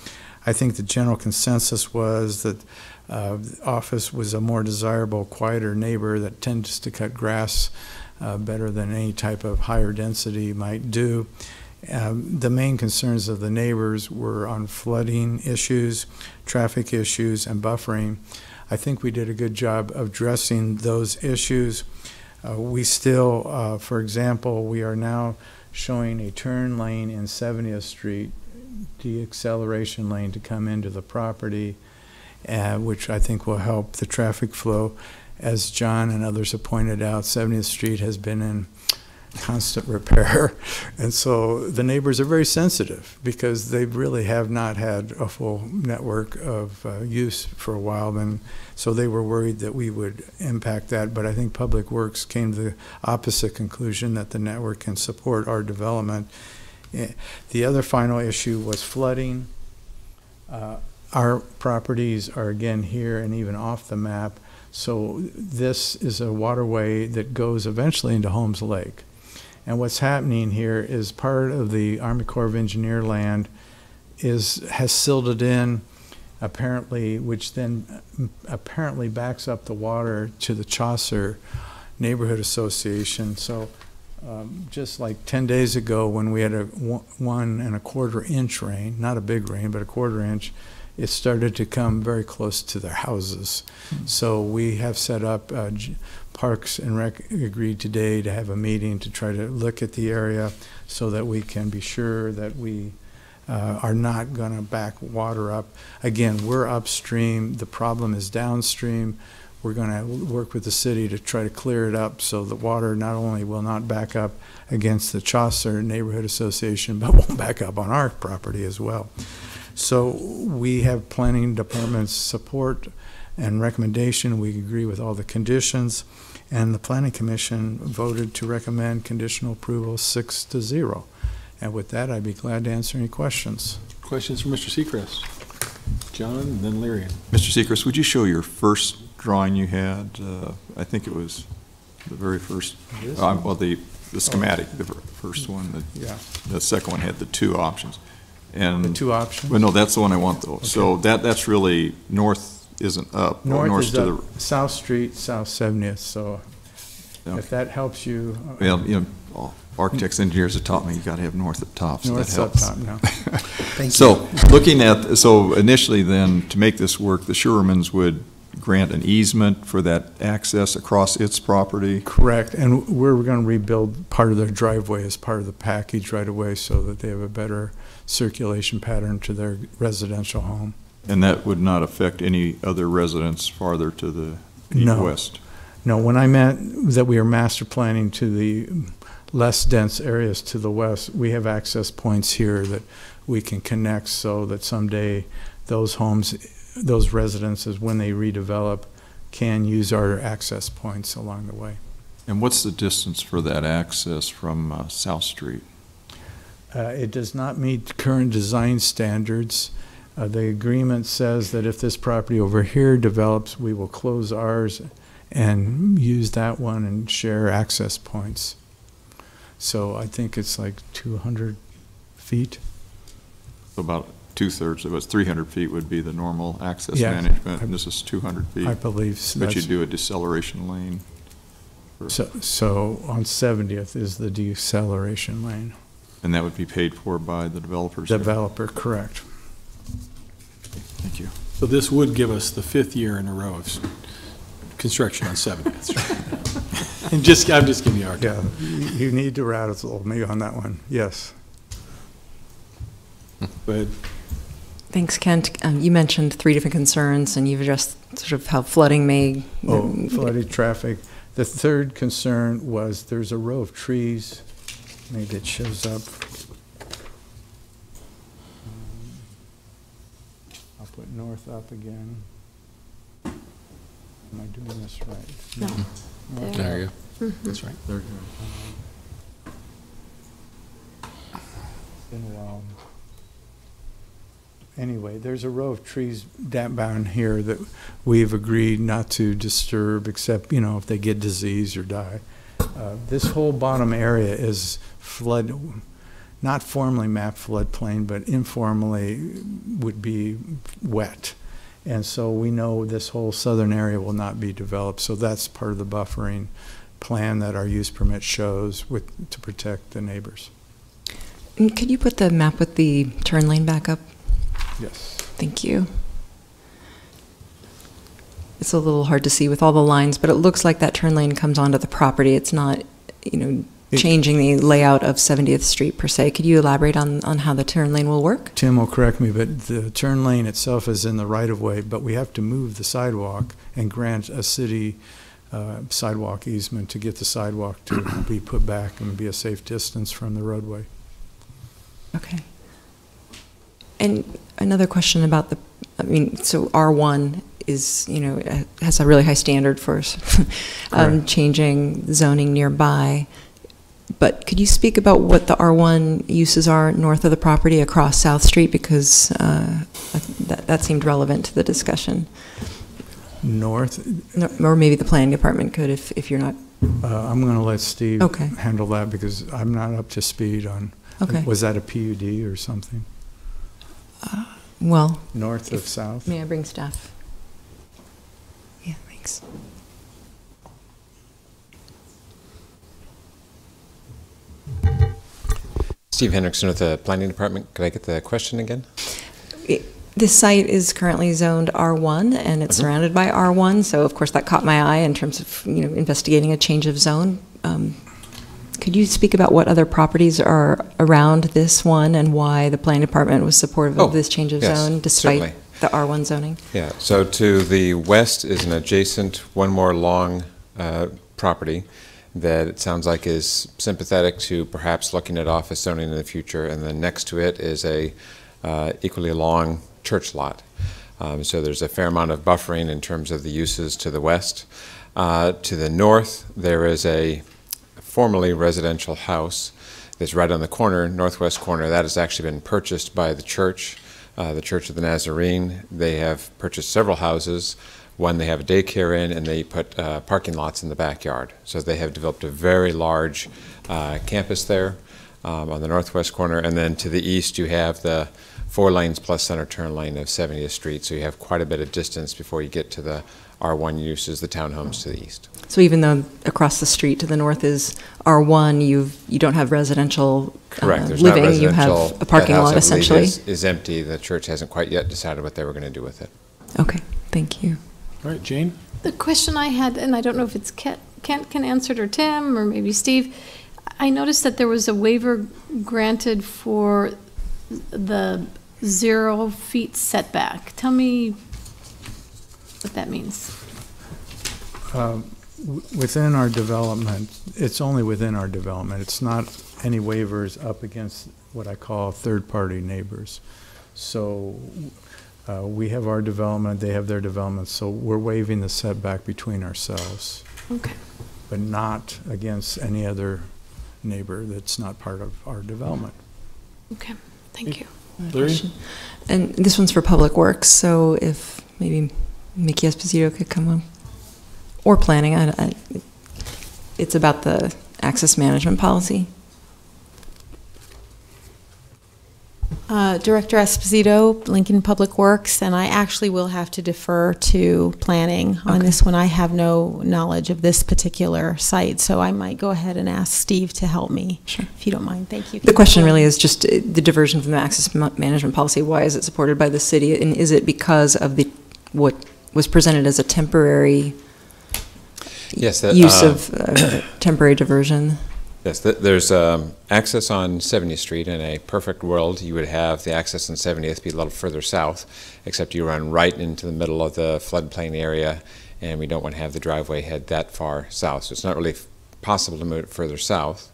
I think the general consensus was that the office was a more desirable, quieter neighbor that tends to cut grass better than any type of higher density might do. The main concerns of the neighbors were on flooding issues, traffic issues, and buffering. I think we did a good job of addressing those issues. We still, for example, we are now showing a turn lane in 70th Street, deceleration lane to come into the property, which I think will help the traffic flow. As John and others have pointed out, 70th Street has been in constant repair, and so the neighbors are very sensitive because they really have not had a full network of use for a while, and so they were worried that we would impact that. But I think Public Works came to the opposite conclusion, that the network can support our development. The other final issue was flooding. Our properties are again here and even off the map, so this is a waterway that goes eventually into Holmes Lake. And what's happening here is part of the Army Corps of Engineer land has silted in, apparently, which then apparently backs up the water to the Chaucer Neighborhood Association. So just like 10 days ago when we had a 1 1/4 inch rain, not a big rain, but a 1/4 inch, it started to come very close to their houses. So we have set up, Parks and Rec agreed today to have a meeting to try to look at the area so that we can be sure that we are not going to back water up. Again, we're upstream, the problem is downstream. We're going to work with the city to try to clear it up so the water not only will not back up against the Chaucer Neighborhood Association, but won't back up on our property as well. So we have planning department's support and recommendation. We agree with all the conditions, and the Planning Commission voted to recommend conditional approval 6-0. And with that, I'd be glad to answer any questions.
Questions for Mr. Seacrest? John and then Larry.
Mr. Seacrest, would you show your first drawing you had? I think it was the very first, well, the schematic, the first one.
Yeah.
The second one had the two options. And
The two options?
Well, no, that's the one I want, though.
Okay.
So that's really, north isn't up.
North is
to
up South Street, South 70th, so if that helps you.
Well, you know, architects, engineers have taught me you got to have north at the top, so that
North's
helps.
up top now. Thank you.
So, looking at, so initially then, to make this work, the Shermans would grant an easement for that access across its property?
Correct, and we're going to rebuild part of their driveway as part of the package right away so that they have a better circulation pattern to their residential home.
And that would not affect any other residents farther to the west?
No, when I meant that we are master planning to the less dense areas to the west, we have access points here that we can connect so that someday those homes, those residences, when they redevelop, can use our access points along the way.
And what's the distance for that access from South Street?
It does not meet current design standards. The agreement says that if this property over here develops, we will close ours and use that one and share access points. So I think it's like 200 feet.
About 2/3 of it, 300 feet would be the normal access
Yeah,
management, and this is 200 feet.
I believe so.
But you do a deceleration lane.
So on 70th is the deceleration lane.
And that would be paid for by the developers?
Developer, correct.
Thank you.
So this would give us the 5th year in a row of construction on 70th Street. And I'm just giving you a hard time.
Yeah, you need to rattle me on that one, yes.
Go ahead.
Thanks, Kent. You mentioned 3 different concerns, and you've addressed sort of how flooding may...
Flooded traffic. The third concern was there's a row of trees, maybe it shows up. I'll north up again. Am I doing this right?
No.
North
There you
up.
go. That's right. There you
And, anyway, there's a row of trees down here that we've agreed not to disturb, except, if they get disease or die. This whole bottom area is flood, not formally mapped floodplain, but informally would be wet. And so we know this whole southern area will not be developed. So that's part of the buffering plan that our use permit shows to protect the neighbors.
And could you put the map with the turn lane back up?
Yes.
Thank you. It's a little hard to see with all the lines, but it looks like that turn lane comes onto the property. It's not, changing the layout of 70th Street per se. Could you elaborate on how the turn lane will work?
Tim will correct me, but the turn lane itself is in the right-of-way, but we have to move the sidewalk and grant a city sidewalk easement to get the sidewalk to be put back and be a safe distance from the roadway.
Okay. And another question about so R1 is, has a really high standard for changing zoning nearby. But could you speak about what the R1 uses are north of the property across South Street? Because that seemed relevant to the discussion.
North?
No, or maybe the planning department could if you're not.
I'm going to let Steve handle that because I'm not up to speed on.
Okay.
Was that a PUD or something?
Well.
North of south?
May I bring staff? Yeah, thanks.
Steve Hendrickson with the Planning Department. Could I get the question again?
This site is currently zoned R1, and it's surrounded by R1, so of course that caught my eye in terms of investigating a change of zone. Could you speak about what other properties are around this one and why the Planning Department was supportive of this change of zone despite
certainly.
the R1 zoning?
Yeah, so to the west is an adjacent, one more long property that it sounds like is sympathetic to perhaps looking at office zoning in the future, and then next to it is a equally long church lot. So there's a fair amount of buffering in terms of the uses to the west. To the north, there is a formerly residential house that's right on the corner, northwest corner. That has actually been purchased by the Church of the Nazarene. They have purchased several houses. One they have a daycare in, and they put parking lots in the backyard. So they have developed a very large campus there on the northwest corner. And then to the east, you have the 4 lanes plus center turn lane of 70th Street. So you have quite a bit of distance before you get to the R1 uses, the townhomes to the east.
So even though across the street to the north is R1, you don't have residential
Correct. There's
living.
Not residential.
You have a parking lot essentially.
Is empty. The church hasn't quite yet decided what they were going to do with it.
Okay, thank you.
All right, Jane?
The question I had, and I don't know if it's Kent can answer it or Tim or maybe Steve, I noticed that there was a waiver granted for the 0 feet setback. Tell me what that means.
Within our development, it's only within our development. It's not any waivers up against what I call third-party neighbors. So we have our development, they have their development, so we're waiving the setback between ourselves.
Okay.
But not against any other neighbor that's not part of our development.
Okay, thank you.
And this one's for Public Works, so if maybe Mickey Esposito could come on. Or planning. It's about the access management policy.
Director Esposito, Lincoln Public Works, and I actually will have to defer to planning on this one. I have no knowledge of this particular site, so I might go ahead and ask Steve to help me, if you don't mind. Thank you.
The question really is just the diversion from the access management policy. Why is it supported by the city, and is it because of what was presented as a temporary use of temporary diversion?
Yes, there's access on 70th Street. In a perfect world, you would have the access on 70th be a little further south, except you run right into the middle of the floodplain area, and we don't want to have the driveway head that far south. So it's not really possible to move it further south.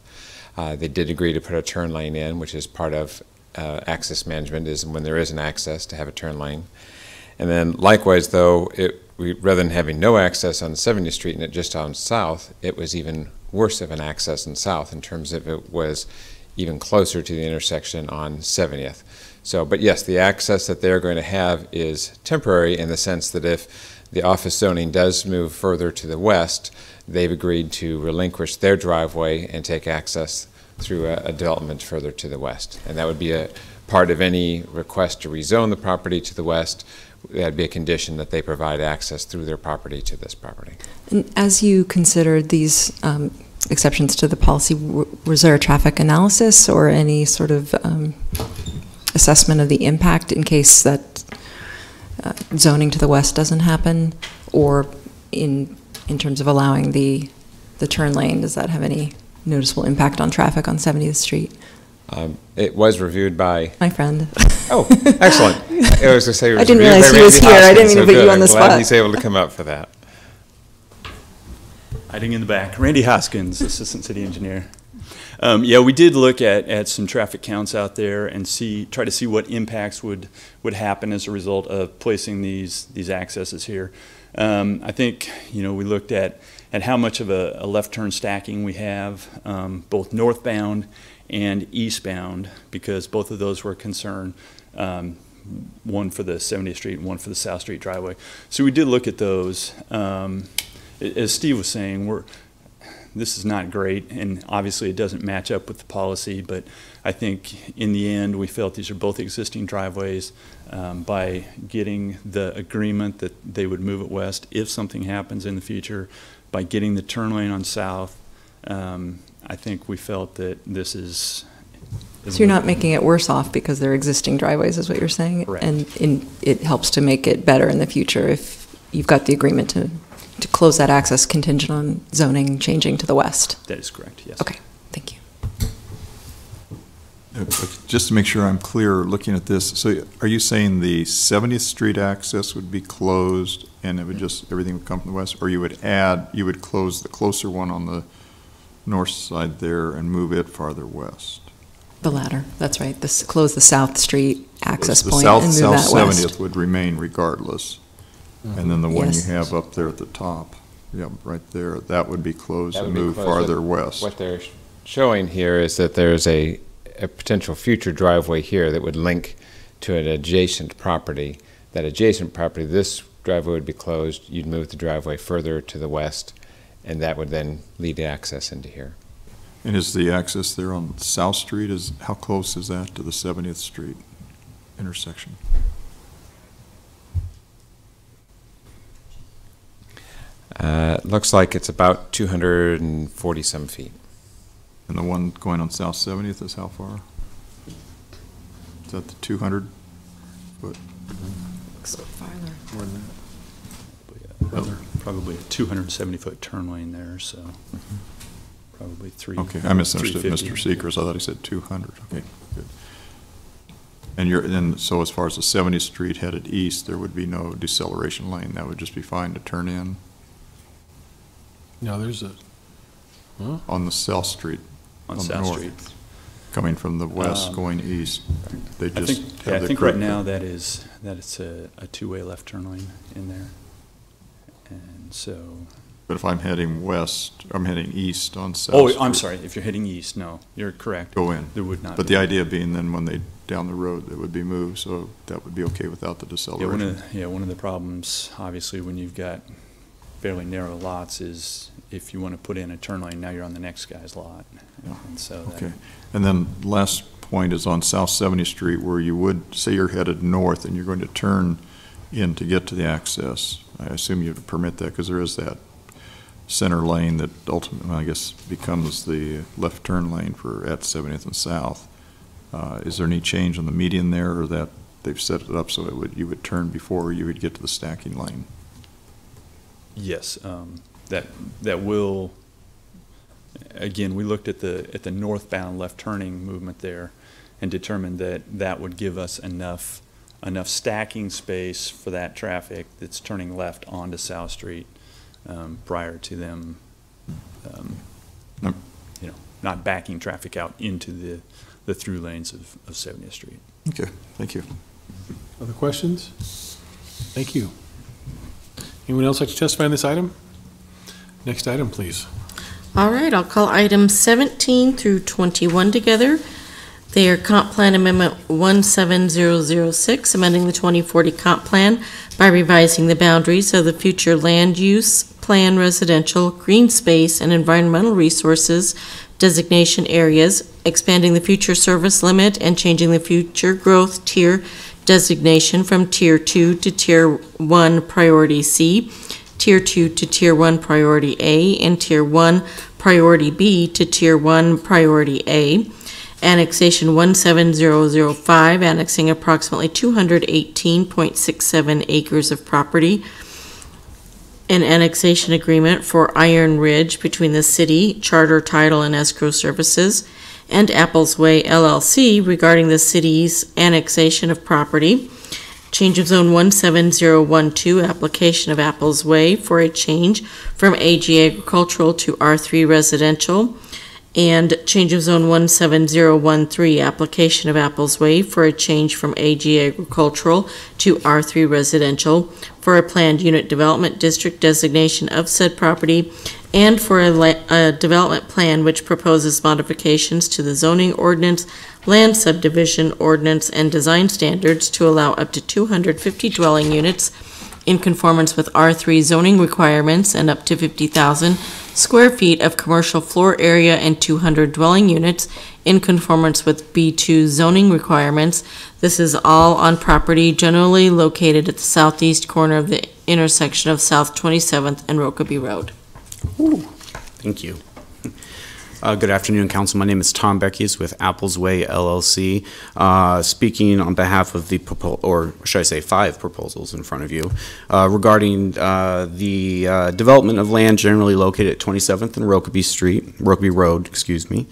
They did agree to put a turn lane in, which is part of access management, is when there is an access to have a turn lane. And then likewise, though, rather than having no access on 70th Street and it just on south, it was even worse of an access in south in terms of it was even closer to the intersection on 70th. So, but yes, the access that they're going to have is temporary in the sense that if the office zoning does move further to the west, they've agreed to relinquish their driveway and take access through a development further to the west. And that would be a part of any request to rezone the property to the west. That'd be a condition that they provide access through their property to this property.
And as you considered these exceptions to the policy, was there a traffic analysis or any sort of assessment of the impact in case that zoning to the west doesn't happen, or in terms of allowing the turn lane? Does that have any noticeable impact on traffic on 70th Street?
It was reviewed by
my friend.
Oh, excellent! I was going to say it was
I didn't
reviewed
realize
by
he was
Randy
here. I didn't
Hoskins,
mean to
so
put you
good.
on the
I'm glad
spot.
he's able to come up for that.
Hiding in the back. Randy Hoskins, Assistant City Engineer. Yeah, we did look at some traffic counts out there and try to see what impacts would happen as a result of placing these accesses here. I think, we looked at how much of a left turn stacking we have, both northbound and eastbound, because both of those were a concern, one for the 70th Street and one for the South Street driveway. So we did look at those. As Steve was saying, this is not great, and obviously it doesn't match up with the policy, but I think in the end we felt these are both existing driveways. By getting the agreement that they would move it west if something happens in the future, by getting the turn lane on south, I think we felt that this is...
So you're not making it worse off because they're existing driveways, is what you're saying?
Correct.
And it helps to make it better in the future if you've got the agreement to close that access contingent on zoning changing to the west?
That is correct, yes.
Okay, thank you.
Just to make sure I'm clear looking at this, so are you saying the 70th Street access would be closed and it would just, everything would come from the west? Or you would close the closer one on the north side there and move it farther west?
The latter, that's right. Close the South Street access
The
point
south,
and move
south
that west.
70th would remain regardless. And then the one you have up there at the top, yeah, right there, that would be closed
That
and
would be
move
closed.
farther west.
What they're showing here is that there's a potential future driveway here that would link to an adjacent property. That adjacent property, this driveway would be closed, you'd move the driveway further to the west, and that would then lead access into here.
And is the access there on South Street, how close is that to the 70th Street intersection?
Looks like it's about 240 some feet.
And the one going on South 70th is how far? Is that the 200 foot?
More than that. Probably a 270-foot turn lane there, so probably
Okay, I misunderstood
350.
Mr. Seekers. I thought he said 200. Okay, good. And so as far as the 70th Street headed east, there would be no deceleration lane. That would just be fine to turn in?
No, there's a... Huh?
On the South Street.
On
the
South
north,
Street.
Coming from the west, going east. They just
I think right now that it's a two-way left turn lane in there. And so...
But if I'm heading west, I'm heading east on South
Oh,
Street.
I'm sorry. If you're heading east, no, you're correct.
Go in.
There would not
But
be.
the idea being then when they, down the road, it would be moved, so that would be okay without the deceleration.
One of the problems, obviously, when you've got fairly narrow lots is if you want to put in a turn lane, now you're on the next guy's lot. And so that-
Okay. And then last point is on South 70th Street, where you would, say you're headed north and you're going to turn in to get to the access. I assume you would permit that because there is that center lane that ultimately, I guess, becomes the left turn lane for at 70th and South. Is there any change on the median there, or that they've set it up so you would turn before you would get to the stacking lane?
Yes, that will, again, we looked at the northbound left turning movement there and determined that would give us enough stacking space for that traffic that's turning left onto South Street prior to them, not backing traffic out into the through lanes of 70th Street.
Okay, thank you.
Other questions? Thank you. Anyone else like to testify on this item? Next item, please.
All right, I'll call items 17 through 21 together. They are Comp Plan Amendment 17006, amending the 2040 Comp Plan by revising the boundaries of the future land use plan, residential, green space, and environmental resources designation areas, expanding the future service limit, and changing the future growth tier designation from Tier 2 to Tier 1 Priority C, Tier 2 to Tier 1 Priority A, and Tier 1 Priority B to Tier 1 Priority A. Annexation 17005, annexing approximately 218.67 acres of property. An annexation agreement for Iron Ridge between the city, Charter Title and Escrow Services, and Apples Way LLC regarding the city's annexation of property. Change of Zone 17012, application of Apples Way for a change from AG Agricultural to R3 Residential. And change of Zone 17013, application of Apples Way for a change from AG Agricultural to R3 Residential for a planned unit development district designation of said property, and for a development plan which proposes modifications to the zoning ordinance, land subdivision ordinance, and design standards to allow up to 250 dwelling units in conformance with R3 zoning requirements and up to 50,000 square feet of commercial floor area and 200 dwelling units in conformance with B2 zoning requirements. This is all on property generally located at the southeast corner of the intersection of South 27th and Rokeby Road.
Thank you. Good afternoon, Council. My name is Tom Beckies with Apples Way LLC, speaking on behalf of the or should I say 5 proposals in front of you regarding the development of land generally located at 27th and Rokeby Road, excuse me.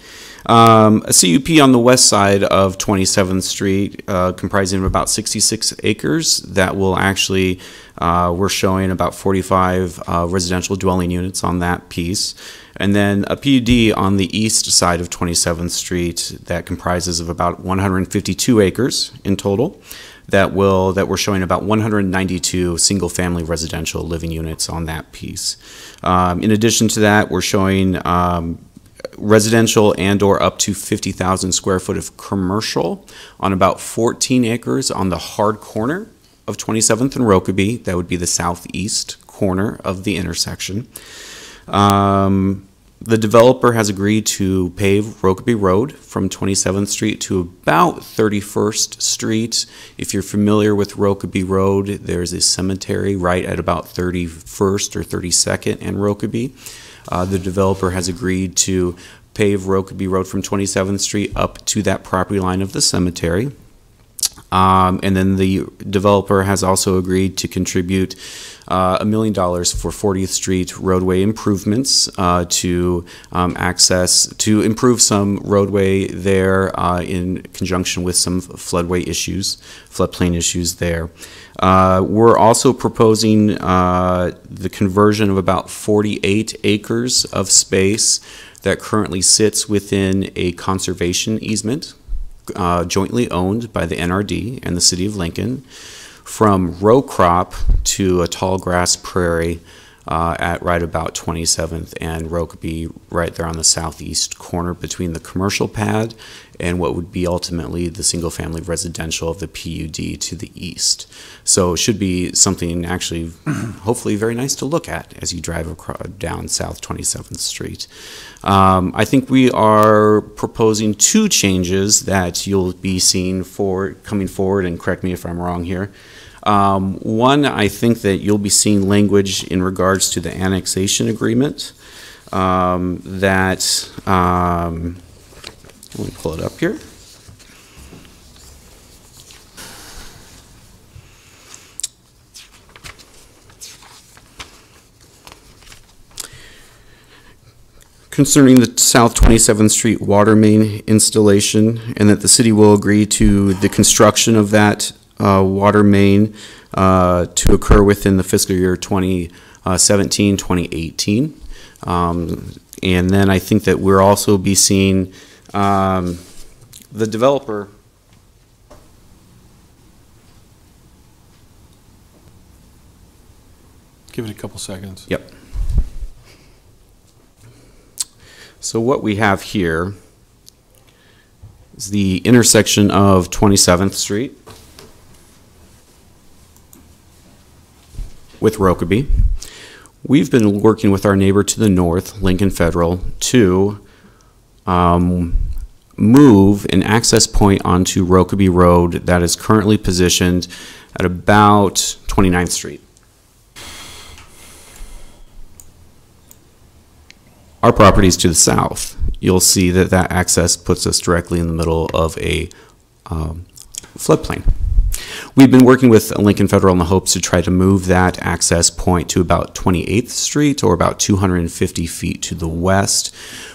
A CUP on the west side of 27th Street comprising of about 66 acres that will actually, we're showing about 45 residential dwelling units on that piece. And then a PUD on the east side of 27th Street that comprises of about 152 acres in total that we're showing about 192 single-family residential living units on that piece. In addition to that, we're showing residential and or up to 50,000 square foot of commercial on about 14 acres on the hard corner of 27th and Rokeby. That would be the southeast corner of the intersection. The developer has agreed to pave Rokeby Road from 27th Street to about 31st Street. If you're familiar with Rokeby Road, there's a cemetery right at about 31st or 32nd and Rokeby. The developer has agreed to pave Rokeby Road from 27th Street up to that property line of the cemetery. And then the developer has also agreed to contribute $1 million for 40th Street roadway improvements to improve some roadway there in conjunction with some floodplain issues there. We're also proposing the conversion of about 48 acres of space that currently sits within a conservation easement jointly owned by the NRD and the City of Lincoln from row crop to a tall grass prairie at right about 27th and Rokeby, right there on the southeast corner between the commercial pad and what would be ultimately the single-family residential of the PUD to the east. So it should be something actually hopefully very nice to look at as you drive down South 27th Street. I think we are proposing 2 changes that you'll be seeing coming forward, and correct me if I'm wrong here. One, I think that you'll be seeing language in regards to the annexation agreement let me pull it up here. Concerning the South 27th Street water main installation, and that the city will agree to the construction of that water main to occur within the fiscal year 2017-2018. And then I think that we'll also be seeing the developer
Give it a couple seconds.
Yep. So what we have here is the intersection of 27th Street with Rokeby. We've been working with our neighbor to the north, Lincoln Federal, to move an access point onto Rokeby Road that is currently positioned at about 29th Street. Our property is to the south. You'll see that that access puts us directly in the middle of a floodplain. We've been working with Lincoln Federal in the hopes to try to move that access point to about 28th Street or about 250 feet to the west.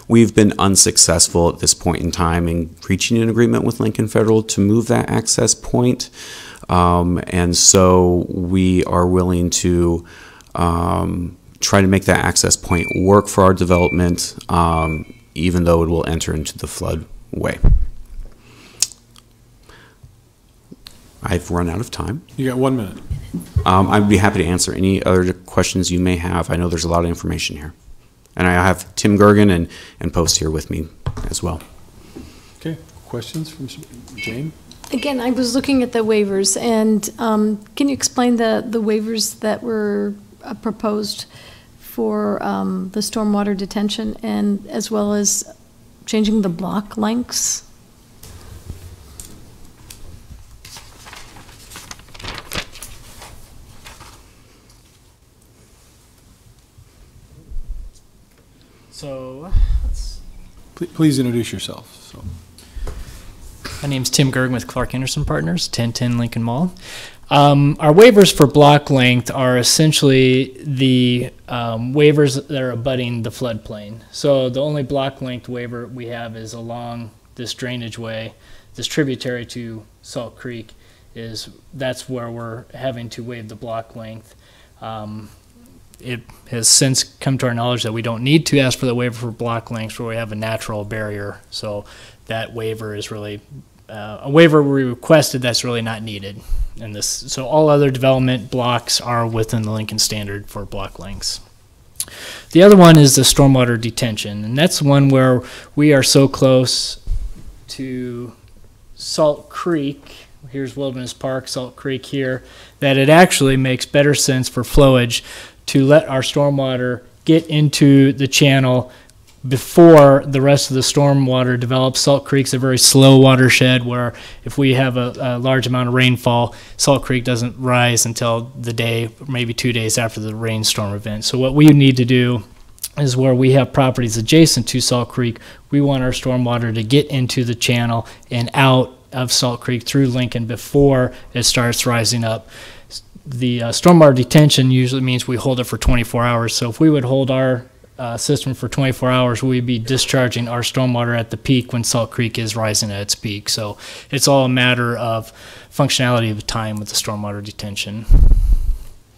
We've been unsuccessful at this point in time in reaching an agreement with Lincoln Federal to move that access point. And so we are willing to try to make that access point work for our development, even though it will enter into the floodway. I've run out of time.
You got 1 minute.
I'd be happy to answer any other questions you may have. I know there's a lot of information here. And I have Tim Gergen and Post here with me as well.
Okay, questions from Jane?
Again, I was looking at the waivers, and can you explain the waivers that were proposed for the stormwater detention, and as well as changing the block lengths?
So,
please introduce yourself. So.
My name's Tim Gergen with Clark Anderson Partners, 1010 Lincoln Mall. Our waivers for block length are essentially the waivers that are abutting the floodplain. So the only block length waiver we have is along this drainage way, this tributary to Salt Creek. That's where we're having to waive the block length. It has since come to our knowledge that we don't need to ask for the waiver for block lengths where we have a natural barrier. So that waiver is really a waiver we requested that's really not needed in this. So all other development blocks are within the Lincoln standard for block lengths. The other one is the stormwater detention, and that's one where we are so close to Salt Creek. Here's Wilderness Park, Salt Creek here, that it actually makes better sense for flowage to let our stormwater get into the channel before the rest of the stormwater develops. Salt Creek's a very slow watershed where if we have a large amount of rainfall, Salt Creek doesn't rise until the day, maybe 2 days after the rainstorm event. So what we need to do is where we have properties adjacent to Salt Creek, we want our stormwater to get into the channel and out of Salt Creek through Lincoln before it starts rising up. The stormwater detention usually means we hold it for 24 hours. So if we would hold our system for 24 hours, we'd be discharging our stormwater at the peak when Salt Creek is rising at its peak. So it's all a matter of functionality of time with the stormwater detention.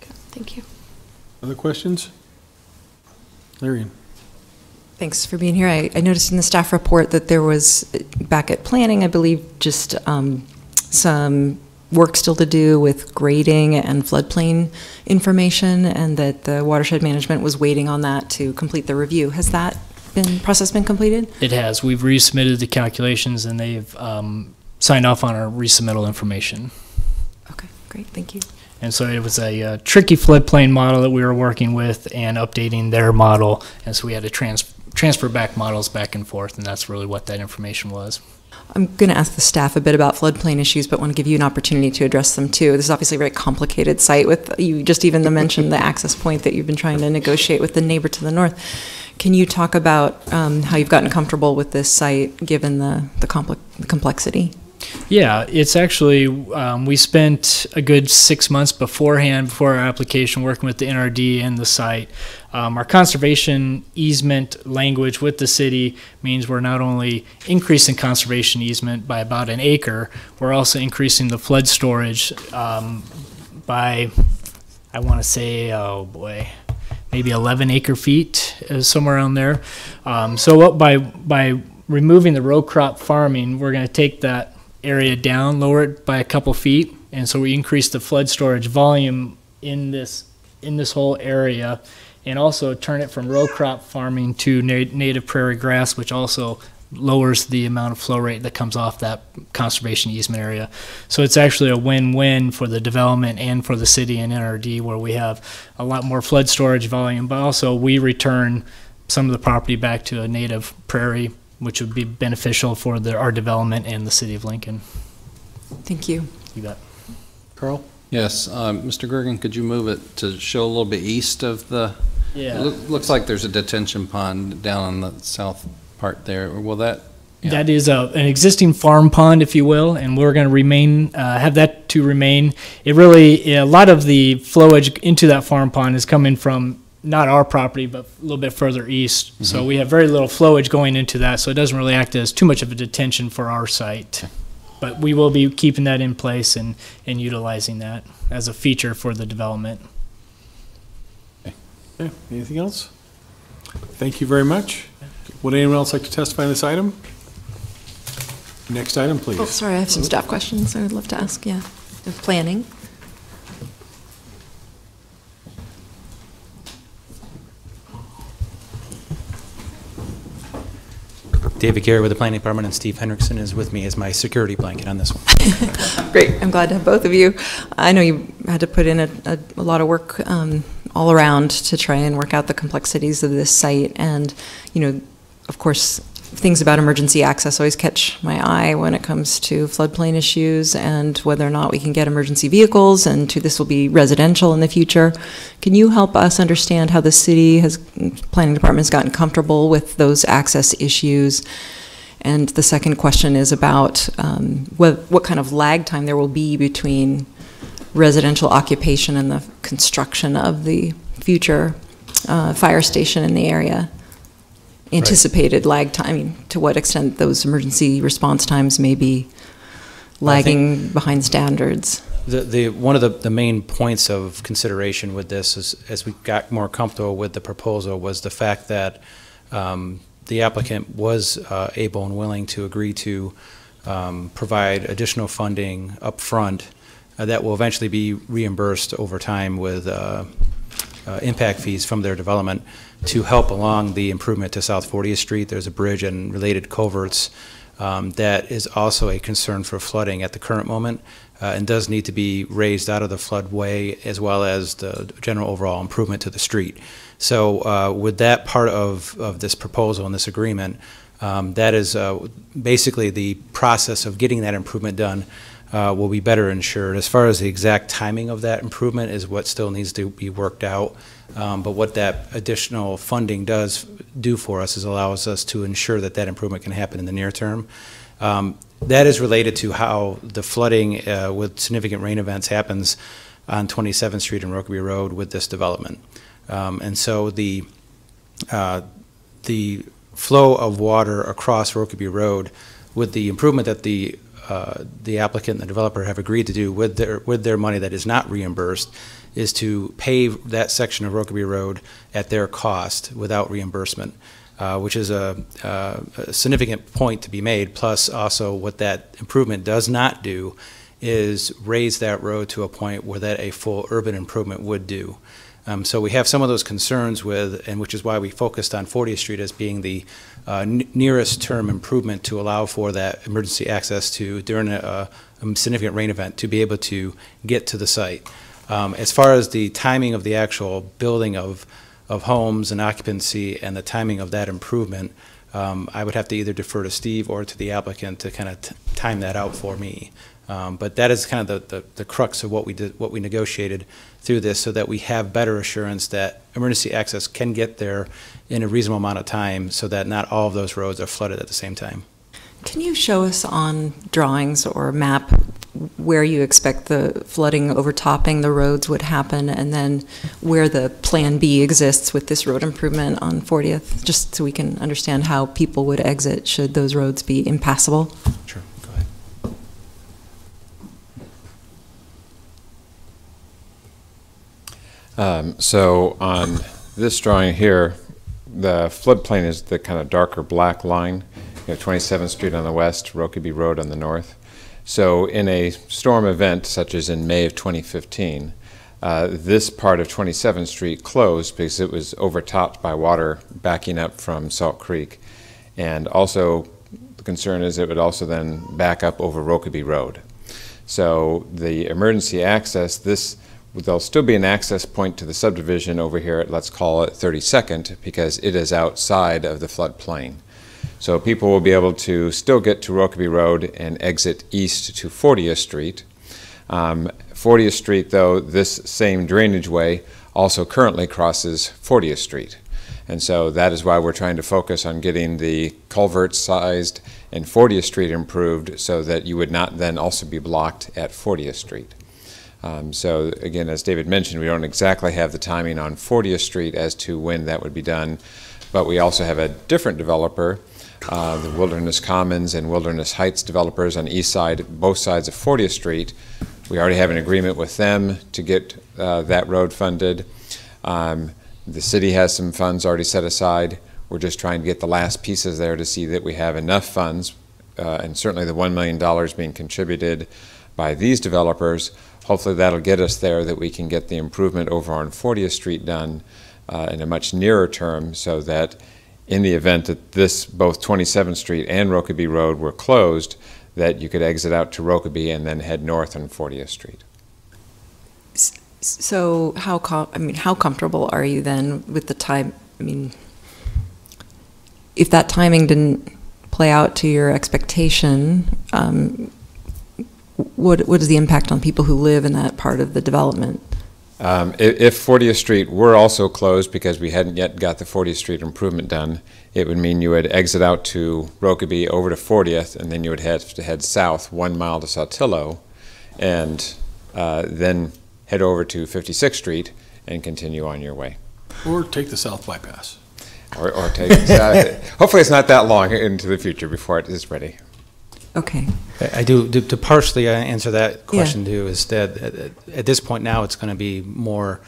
Thank you.
Other questions? Larry.
Thanks for being here. I noticed in the staff report that there was, back at planning, I believe, just some work still to do with grading and floodplain information, and that the watershed management was waiting on that to complete the review. Has that process been completed?
It has. We've resubmitted the calculations, and they've signed off on our resubmittal information.
Okay, great. Thank you.
And so it was a tricky floodplain model that we were working with and updating their model, and so we had to transfer back models back and forth, and that's really what that information was.
I'm going to ask the staff a bit about floodplain issues, but want to give you an opportunity to address them too. This is obviously a very complicated site with, you just even mentioned the access point that you've been trying to negotiate with the neighbor to the north. Can you talk about how you've gotten comfortable with this site given the complexity?
Yeah, it's actually, we spent a good 6 months beforehand, before our application, working with the NRD and the site. Our conservation easement language with the city means we're not only increasing conservation easement by about an acre, we're also increasing the flood storage by, I want to say, oh boy, maybe 11 acre feet, somewhere around there. So by removing the row crop farming, we're going to take that area down, lower it by a couple feet, and so we increase the flood storage volume in this in this whole area, and also turn it from row crop farming to native prairie grass, which also lowers the amount of flow rate that comes off that conservation easement area. So it's actually a win-win for the development and for the city and NRD, where we have a lot more flood storage volume, but also we return some of the property back to a native prairie, which would be beneficial for our development and the city of Lincoln.
Thank you.
You bet.
Carl?
Yes, Mr. Gergen, could you move it to show a little bit east of the?
Yeah.
Looks like there's a detention pond down on the south part there. Will that? Yeah.
That is an existing farm pond, if you will, and we're going to remain, have that to remain. It really, a lot of the flowage into that farm pond is coming from not our property, but a little bit further east. Mm-hmm. So we have very little flowage going into that, so it doesn't really act as too much of a detention for our site. But we will be keeping that in place and utilizing that as a feature for the development.
Okay. Anything else? Thank you very much. Would anyone else like to testify on this item? Next item, please.
Oh, sorry, I have some staff questions I would love to ask, yeah. Of planning.
David Gary with the Planning Department, and Steve Henriksen is with me as my security blanket on this one.
Great, I'm glad to have both of you. I know you had to put in a lot of work all around to try and work out the complexities of this site, and, you know, of course, things about emergency access always catch my eye when it comes to floodplain issues and whether or not we can get emergency vehicles, and this will be residential in the future. Can you help us understand how the city planning department has gotten comfortable with those access issues? And the second question is about what kind of lag time there will be between residential occupation and the construction of the future fire station in the area. Anticipated lag time, to what extent those emergency response times may be lagging behind standards.
One of the main points of consideration with this is, as we got more comfortable with the proposal, was the fact that the applicant was able and willing to agree to provide additional funding up front that will eventually be reimbursed over time with impact fees from their development to help along the improvement to South 40th Street. There's a bridge and related culverts that is also a concern for flooding at the current moment and does need to be raised out of the floodway, as well as the general overall improvement to the street. So with that part of this proposal and this agreement, that is basically the process of getting that improvement done will be better ensured. As far as the exact timing of that improvement is what still needs to be worked out. But what that additional funding does do for us is allows us to ensure that that improvement can happen in the near term. That is related to how the flooding with significant rain events happens on 27th Street and Rokeby Road with this development. And so the flow of water across Rokeby Road, with the improvement that the applicant and the developer have agreed to do with their money that is not reimbursed, is to pave that section of Rokeby Road at their cost without reimbursement, which is a significant point to be made. Plus, also, what that improvement does not do is raise that road to a point where that a full urban improvement would do. So we have some of those concerns with, and which is why we focused on 40th Street as being the nearest term improvement to allow for that emergency access to, during a significant rain event, to be able to get to the site. As far as the timing of the actual building of homes and occupancy and the timing of that improvement, I would have to either defer to Steve or to the applicant to kind of time that out for me. But that is kind of the crux of what we negotiated through this, so that we have better assurance that emergency access can get there in a reasonable amount of time, so that not all of those roads are flooded at the same time.
Can you show us on drawings or a map where you expect the flooding overtopping the roads would happen, and then where the Plan B exists with this road improvement on 40th, just so we can understand how people would exit should those roads be impassable?
Sure.
So on this drawing here, the floodplain is the kind of darker black line. You have 27th Street on the west, Rokeby Road on the north. So in a storm event, such as in May of 2015, this part of 27th Street closed because it was overtopped by water backing up from Salt Creek. And also, the concern is it would also then back up over Rokeby Road. So the emergency access, there'll still be an access point to the subdivision over here at, let's call it 32nd, because it is outside of the floodplain. So people will be able to still get to Rokeby Road and exit east to 40th Street. 40th Street, though, this same drainage way also currently crosses 40th Street. And so that is why we're trying to focus on getting the culvert sized and 40th Street improved so that you would not then also be blocked at 40th Street. So again, as David mentioned, we don't exactly have the timing on 40th Street as to when that would be done, but we also have a different developer, the Wilderness Commons and Wilderness Heights developers on the east side, both sides of 40th Street. We already have an agreement with them to get that road funded. The city has some funds already set aside. We're just trying to get the last pieces there to see that we have enough funds, and certainly the $1 million being contributed by these developers. Hopefully that'll get us there, that we can get the improvement over on 40th Street done in a much nearer term, so that in the event that both 27th Street and Rokeby Road were closed, that you could exit out to Rokeby and then head north on 40th Street.
So how comfortable are you then with the time? I mean, if that timing didn't play out to your expectation, what is the impact on people who live in that part of the development?
If 40th Street were also closed because we hadn't yet got the 40th Street improvement done, it would mean you would exit out to Rokeby over to 40th, and then you would have to head south 1 mile to Saltillo, and then head over to 56th Street and continue on your way.
Or take the south bypass.
Or take hopefully it's not that long into the future before it is ready.
Okay.
I do, to partially answer that question too, is that at this point now it's going to be more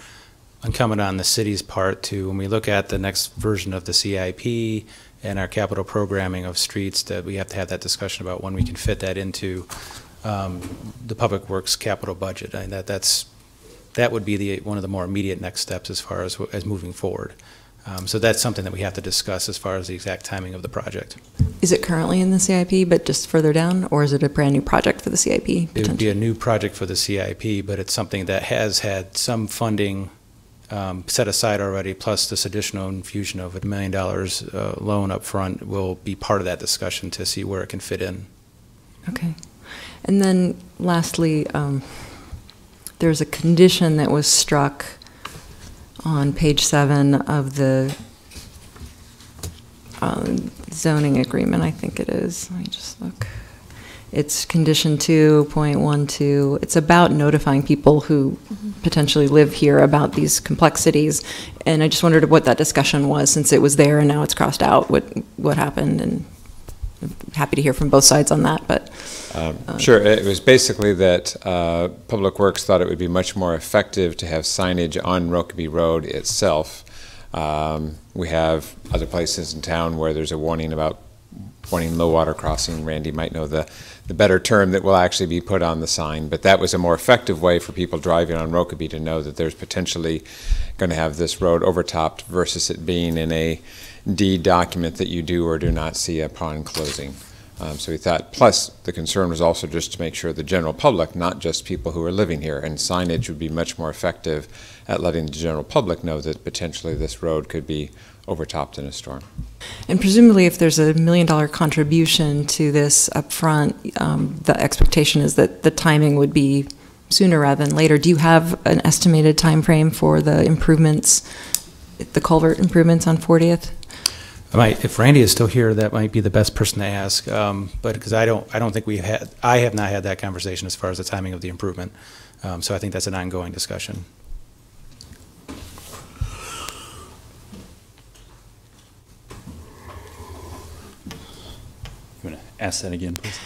incumbent on the city's part to, when we look at the next version of the CIP and our capital programming of streets, that we have to have that discussion about when we can fit that into the Public Works capital budget. I mean, that would be one of the more immediate next steps as far as moving forward. So that's something that we have to discuss as far as the exact timing of the project.
Is it currently in the CIP, but just further down, or is it a brand new project for the CIP?
It would be a new project for the CIP, but it's something that has had some funding set aside already, plus this additional infusion of $1 million loan up front will be part of that discussion to see where it can fit in.
Okay. And then lastly, there's a condition that was struck on page 7 of the zoning agreement, I think it is. Let me just look. It's condition 2.12. It's about notifying people who potentially live here about these complexities. And I just wondered what that discussion was, since it was there and now it's crossed out, what happened, and I'm happy to hear from both sides on that. But
sure, it was basically that Public Works thought it would be much more effective to have signage on Rokeby Road itself. We have other places in town where there's a warning about low water crossing. Randy might know the better term that will actually be put on the sign, but that was a more effective way for people driving on Rokeby to know that there's potentially going to have this road overtopped versus it being in a deed document that you do or do not see upon closing. So we thought, plus the concern was also just to make sure the general public, not just people who are living here, and signage would be much more effective at letting the general public know that potentially this road could be overtopped in a storm.
And presumably if there's $1 million contribution to this up front, the expectation is that the timing would be sooner rather than later. Do you have an estimated time frame for the improvements, the culvert improvements on 40th?
If Randy is still here, that might be the best person to ask. But because I don't think I have not had that conversation as far as the timing of the improvement. So I think that's an ongoing discussion.
You want to ask that again, please?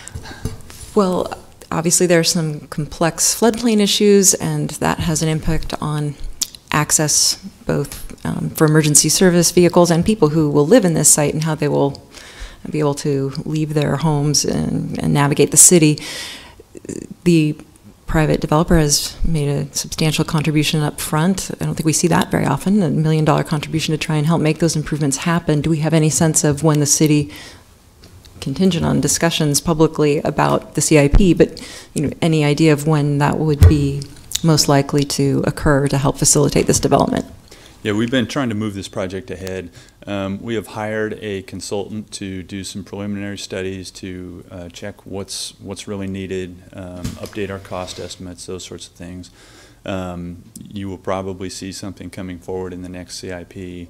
Well, obviously there are some complex floodplain issues, and that has an impact on access both for emergency service vehicles and people who will live in this site, and how they will be able to leave their homes and navigate the city. The private developer has made a substantial contribution up front. I don't think we see that very often, $1 million contribution to try and help make those improvements happen. Do we have any sense of when the city, contingent on discussions publicly about the CIP, but any idea of when that would be most likely to occur to help facilitate this development?
Yeah, we've been trying to move this project ahead. We have hired a consultant to do some preliminary studies to check what's really needed, update our cost estimates, those sorts of things. You will probably see something coming forward in the next CIP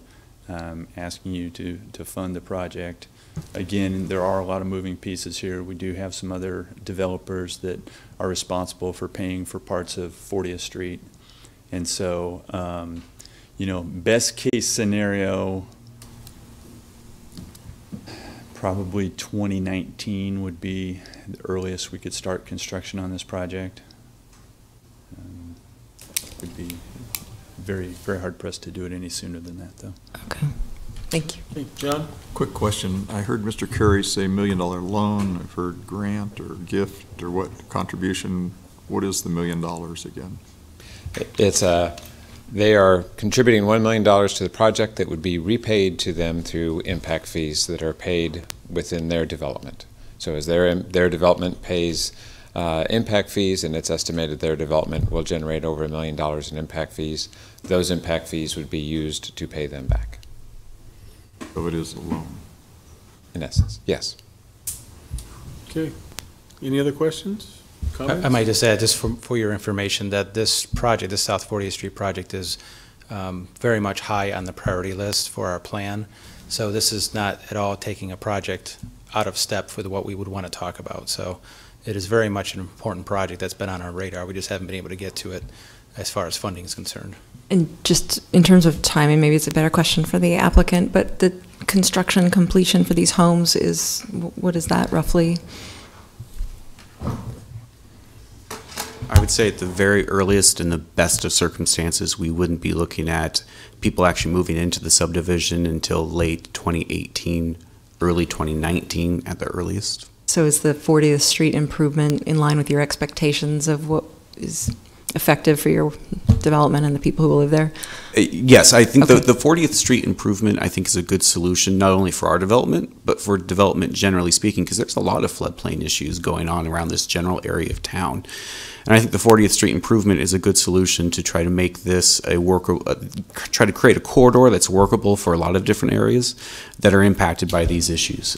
asking you to fund the project. Again, there are a lot of moving pieces here. We do have some other developers that are responsible for paying for parts of 40th Street. And so, best case scenario, probably 2019 would be the earliest we could start construction on this project. Would be very, very hard pressed to do it any sooner than that, though.
Okay. Thank you.
Hey, John?
Quick question. I heard Mr. Carey say $1 million loan. I've heard grant or gift or what contribution. What is the $1 million again?
It's they are contributing $1 million to the project that would be repaid to them through impact fees that are paid within their development. So as their development pays impact fees, and it's estimated their development will generate over $1 million in impact fees, those impact fees would be used to pay them back.
So it is a loan?
In essence, yes.
Okay. Any other questions? Comments?
I might just add, just for your information, that this project, this South 40th Street project, is very much high on the priority list for our plan. So this is not at all taking a project out of step with what we would want to talk about. So it is very much an important project that's been on our radar. We just haven't been able to get to it as far as funding is concerned.
And just in terms of timing, maybe it's a better question for the applicant, but the construction completion for these homes is, what is that roughly?
I would say at the very earliest, in the best of circumstances, we wouldn't be looking at people actually moving into the subdivision until late 2018, early 2019 at the earliest.
So is the 40th Street improvement in line with your expectations of what is effective for your development and the people who will live there?
Yes, I think the 40th Street improvement, I think, is a good solution, not only for our development, but for development generally speaking, because there's a lot of floodplain issues going on around this general area of town. And I think the 40th Street improvement is a good solution to try to make this a workable, try to create a corridor that's workable for a lot of different areas that are impacted by these issues.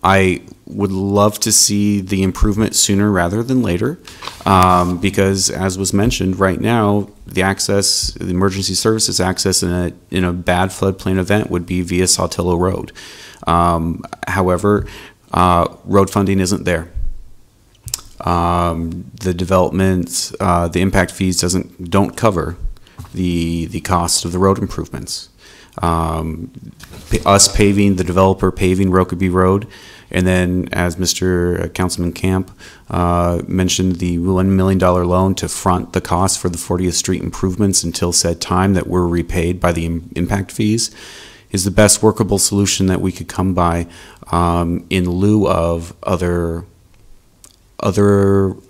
I would love to see the improvement sooner rather than later, because as was mentioned, right now, the access, the emergency services access in a bad floodplain event would be via Saltillo Road. However, road funding isn't there. The development, the impact fees don't cover the cost of the road improvements. Us paving, the developer paving Rokeby Road, and then as Mr. Councilman Camp mentioned, the $1 million loan to front the cost for the 40th Street improvements until said time that were repaid by the impact fees is the best workable solution that we could come by in lieu of other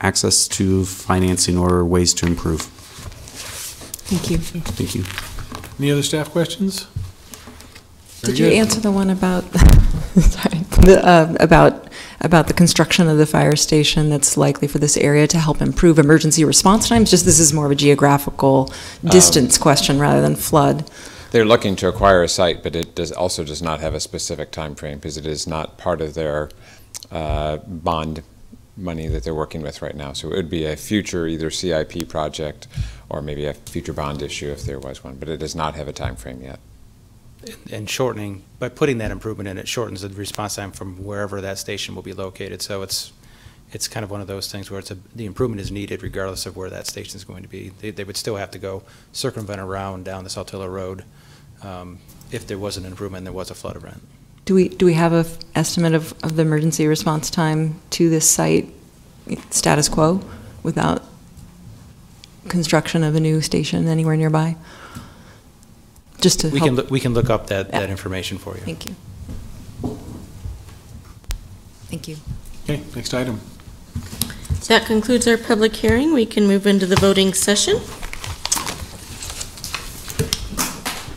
access to financing or ways to improve.
Thank you.
Thank you.
Any other staff questions?
Did you answer the one about sorry, about the construction of the fire station that's likely for this area to help improve emergency response times? Just this is more of a geographical distance question rather than flood.
They're looking to acquire a site, but it also does not have a specific time frame because it is not part of their bond money that they're working with right now. So it would be a future either CIP project or maybe a future bond issue if there was one, but it does not have a time frame yet.
And shortening, by putting that improvement in, it shortens the response time from wherever that station will be located. So it's kind of one of those things where the improvement is needed regardless of where that station is going to be. They would still have to go circumvent around down the Saltillo Road if there was an improvement and there was a flood event.
Do we have an estimate of the emergency response time to this site, status quo, without construction of a new station anywhere nearby? Just to help.
We can look up that information for you.
Thank you. Thank you.
Okay, next item.
That concludes our public hearing. We can move into the voting session.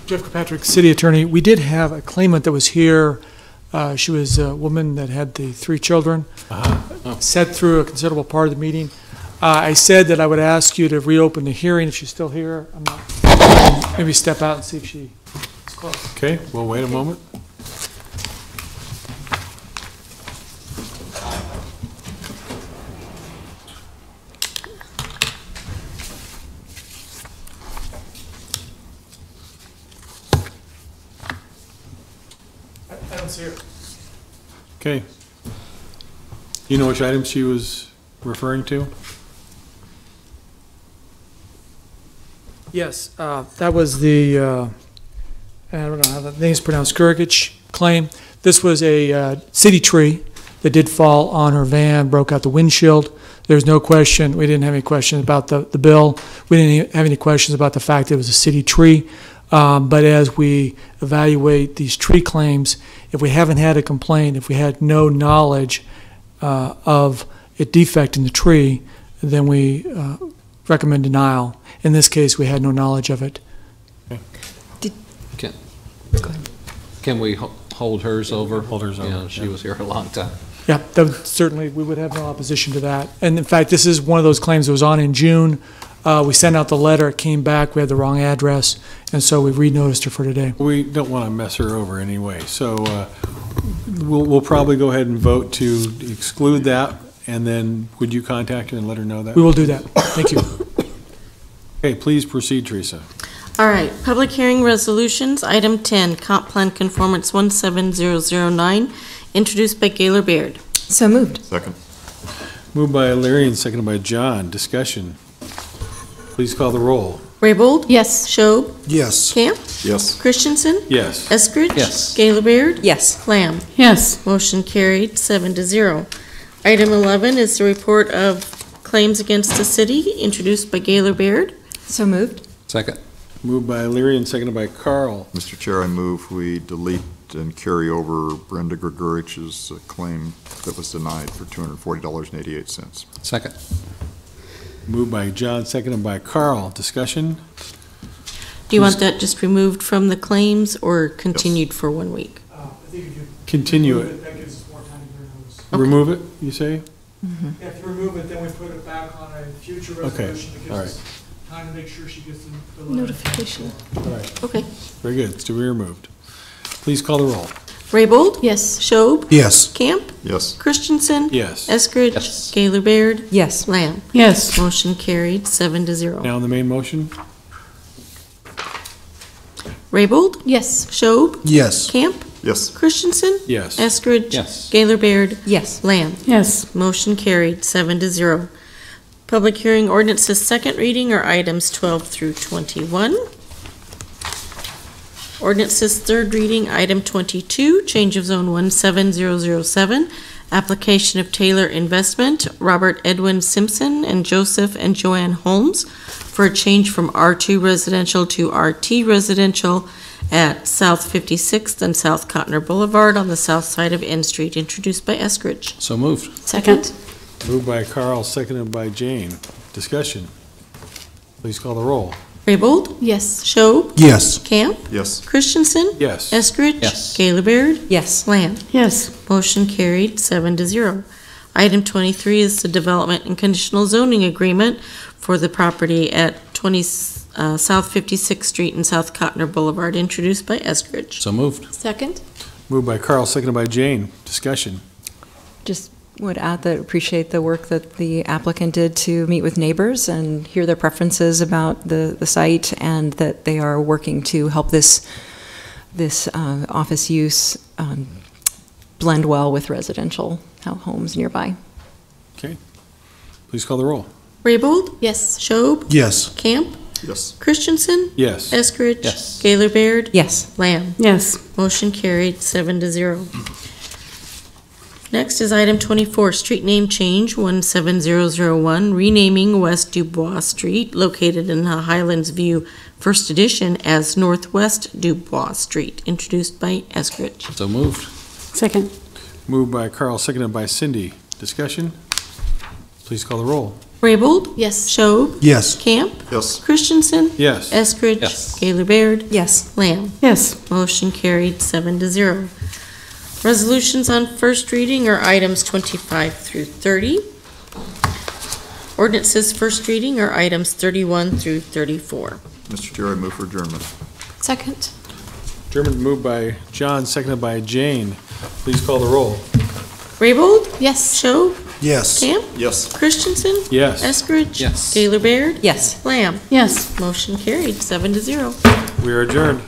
Jeff Kirkpatrick, City Attorney. We did have a claimant that was here. She was a woman that had the 3 children. Sat through a considerable part of the meeting. I said that I would ask you to reopen the hearing if she's still here. I'm not, maybe step out and see if she is close.
Okay, we'll wait a moment.
I don't see her.
Okay. You know which item she was referring to?
Yes, that was the, I don't know how the name's pronounced, Gurgich claim. This was a city tree that did fall on her van, broke out the windshield. There's no question, we didn't have any questions about the bill. We didn't have any questions about the fact that it was a city tree. But as we evaluate these tree claims, if we haven't had a complaint, if we had no knowledge of a defect in the tree, then we recommend denial. In this case, we had no knowledge of it.
Can we hold hers over?
Hold hers over.
Yeah, she was here a long time.
Yeah, that would, certainly, we would have no opposition to that. And in fact, this is one of those claims that was on in June. We sent out the letter, it came back, we had the wrong address, and so we re-noticed her for today.
We don't want to mess her over anyway, so we'll probably go ahead and vote to exclude that, and then would you contact her and let her know that?
We will do that. Thank you.
Okay, please proceed, Teresa.
All right, public hearing resolutions, item 10, comp plan conformance 17009, introduced by Gaylor Baird.
So moved.
Second.
Moved by Larry and seconded by John. Discussion. Please call the roll.
Raybold?
Yes.
Schob?
Yes.
Camp?
Yes.
Christensen?
Yes.
Eskridge?
Yes.
Gaylor Baird?
Yes.
Lamb?
Yes.
Motion carried, 7-0. Item 11 is the report of claims against the city, introduced by Gaylor Baird.
So moved.
Second.
Moved by Leary and seconded by Carl.
Mr. Chair, I move we delete and carry over Brenda Gregorich's claim that was denied for $240.88.
Second.
Moved by John, seconded by Carl. Discussion?
Do you want that just removed from the claims or continued for 1 week?
I think if you
Continue it.
that gives us more time to hear notice.
Remove it, you say?
If you remove it, then we put it back on a future
Okay,
resolution that
all
gives
right.
us time to make sure she gets the letter.
Notification.
All right,
Okay.
very good. It's to be removed. Please call the roll.
Raybold?
Yes.
Schob?
Yes.
Camp?
Yes.
Christensen?
Yes.
Eskridge?
Yes.
Gaylor Baird?
Yes.
Lamb?
Yes.
Motion carried, 7-0.
Now on the main motion?
Raybold?
Yes.
Schob?
Yes.
Camp?
Yes.
Christensen?
Yes.
Eskridge?
Yes.
Gaylor Baird?
Yes.
Lamb?
Yes.
Motion carried, 7-0. Public hearing ordinances second reading are items 12 through 21. Ordinances third reading, item 22, change of zone 17007, application of Taylor Investment, Robert Edwin Simpson and Joseph and Joanne Holmes for a change from R2 residential to RT residential at South 56th and South Cotner Boulevard on the south side of N Street, introduced by Eskridge.
So moved.
Second.
Moved by Carl, seconded by Jane. Discussion. Please call the roll.
Raybold?
Yes.
Schob?
Yes.
Camp?
Yes.
Christensen?
Yes.
Eskridge?
Yes.
Gaylor Baird?
Yes.
Lamb?
Yes.
Motion carried, 7-0. Item 23 is the development and conditional zoning agreement for the property at 20 South 56th Street and South Cotner Boulevard, introduced by Eskridge.
So moved.
Second.
Moved by Carl, seconded by Jane. Discussion.
Just would add that appreciate the work that the applicant did to meet with neighbors and hear their preferences about the site, and that they are working to help this office use blend well with residential homes nearby.
Okay. Please call the roll.
Raybold?
Yes.
Schob?
Yes.
Camp?
Yes.
Christensen?
Yes.
Eskridge?
Yes.
Gaylor Baird?
Yes.
Lamb?
Yes.
Motion carried, 7-0. Next is item 24, street name change, 17001, renaming West Dubois Street, located in the Highlands View First Edition as Northwest Dubois Street, introduced by Eskridge.
So moved.
Second.
Moved by Carl, seconded by Cindy. Discussion? Please call the roll.
Raybold?
Yes.
Schob?
Yes.
Camp?
Yes.
Christensen?
Yes.
Eskridge?
Yes.
Gaylor Baird?
Yes.
Lamb?
Yes.
Motion carried 7-0. Resolutions on first reading are items 25 through 30. Ordinances first reading are items 31 through 34.
Mr. Chair, I move for adjournment.
Second.
Adjournment moved by John, seconded by Jane. Please call the roll.
Raybold?
Yes.
Schob?
Yes.
Camp?
Yes.
Christensen?
Yes.
Eskridge?
Yes.
Gaylor Baird?
Yes.
Lamb?
Yes.
Motion carried 7-0.
We are adjourned.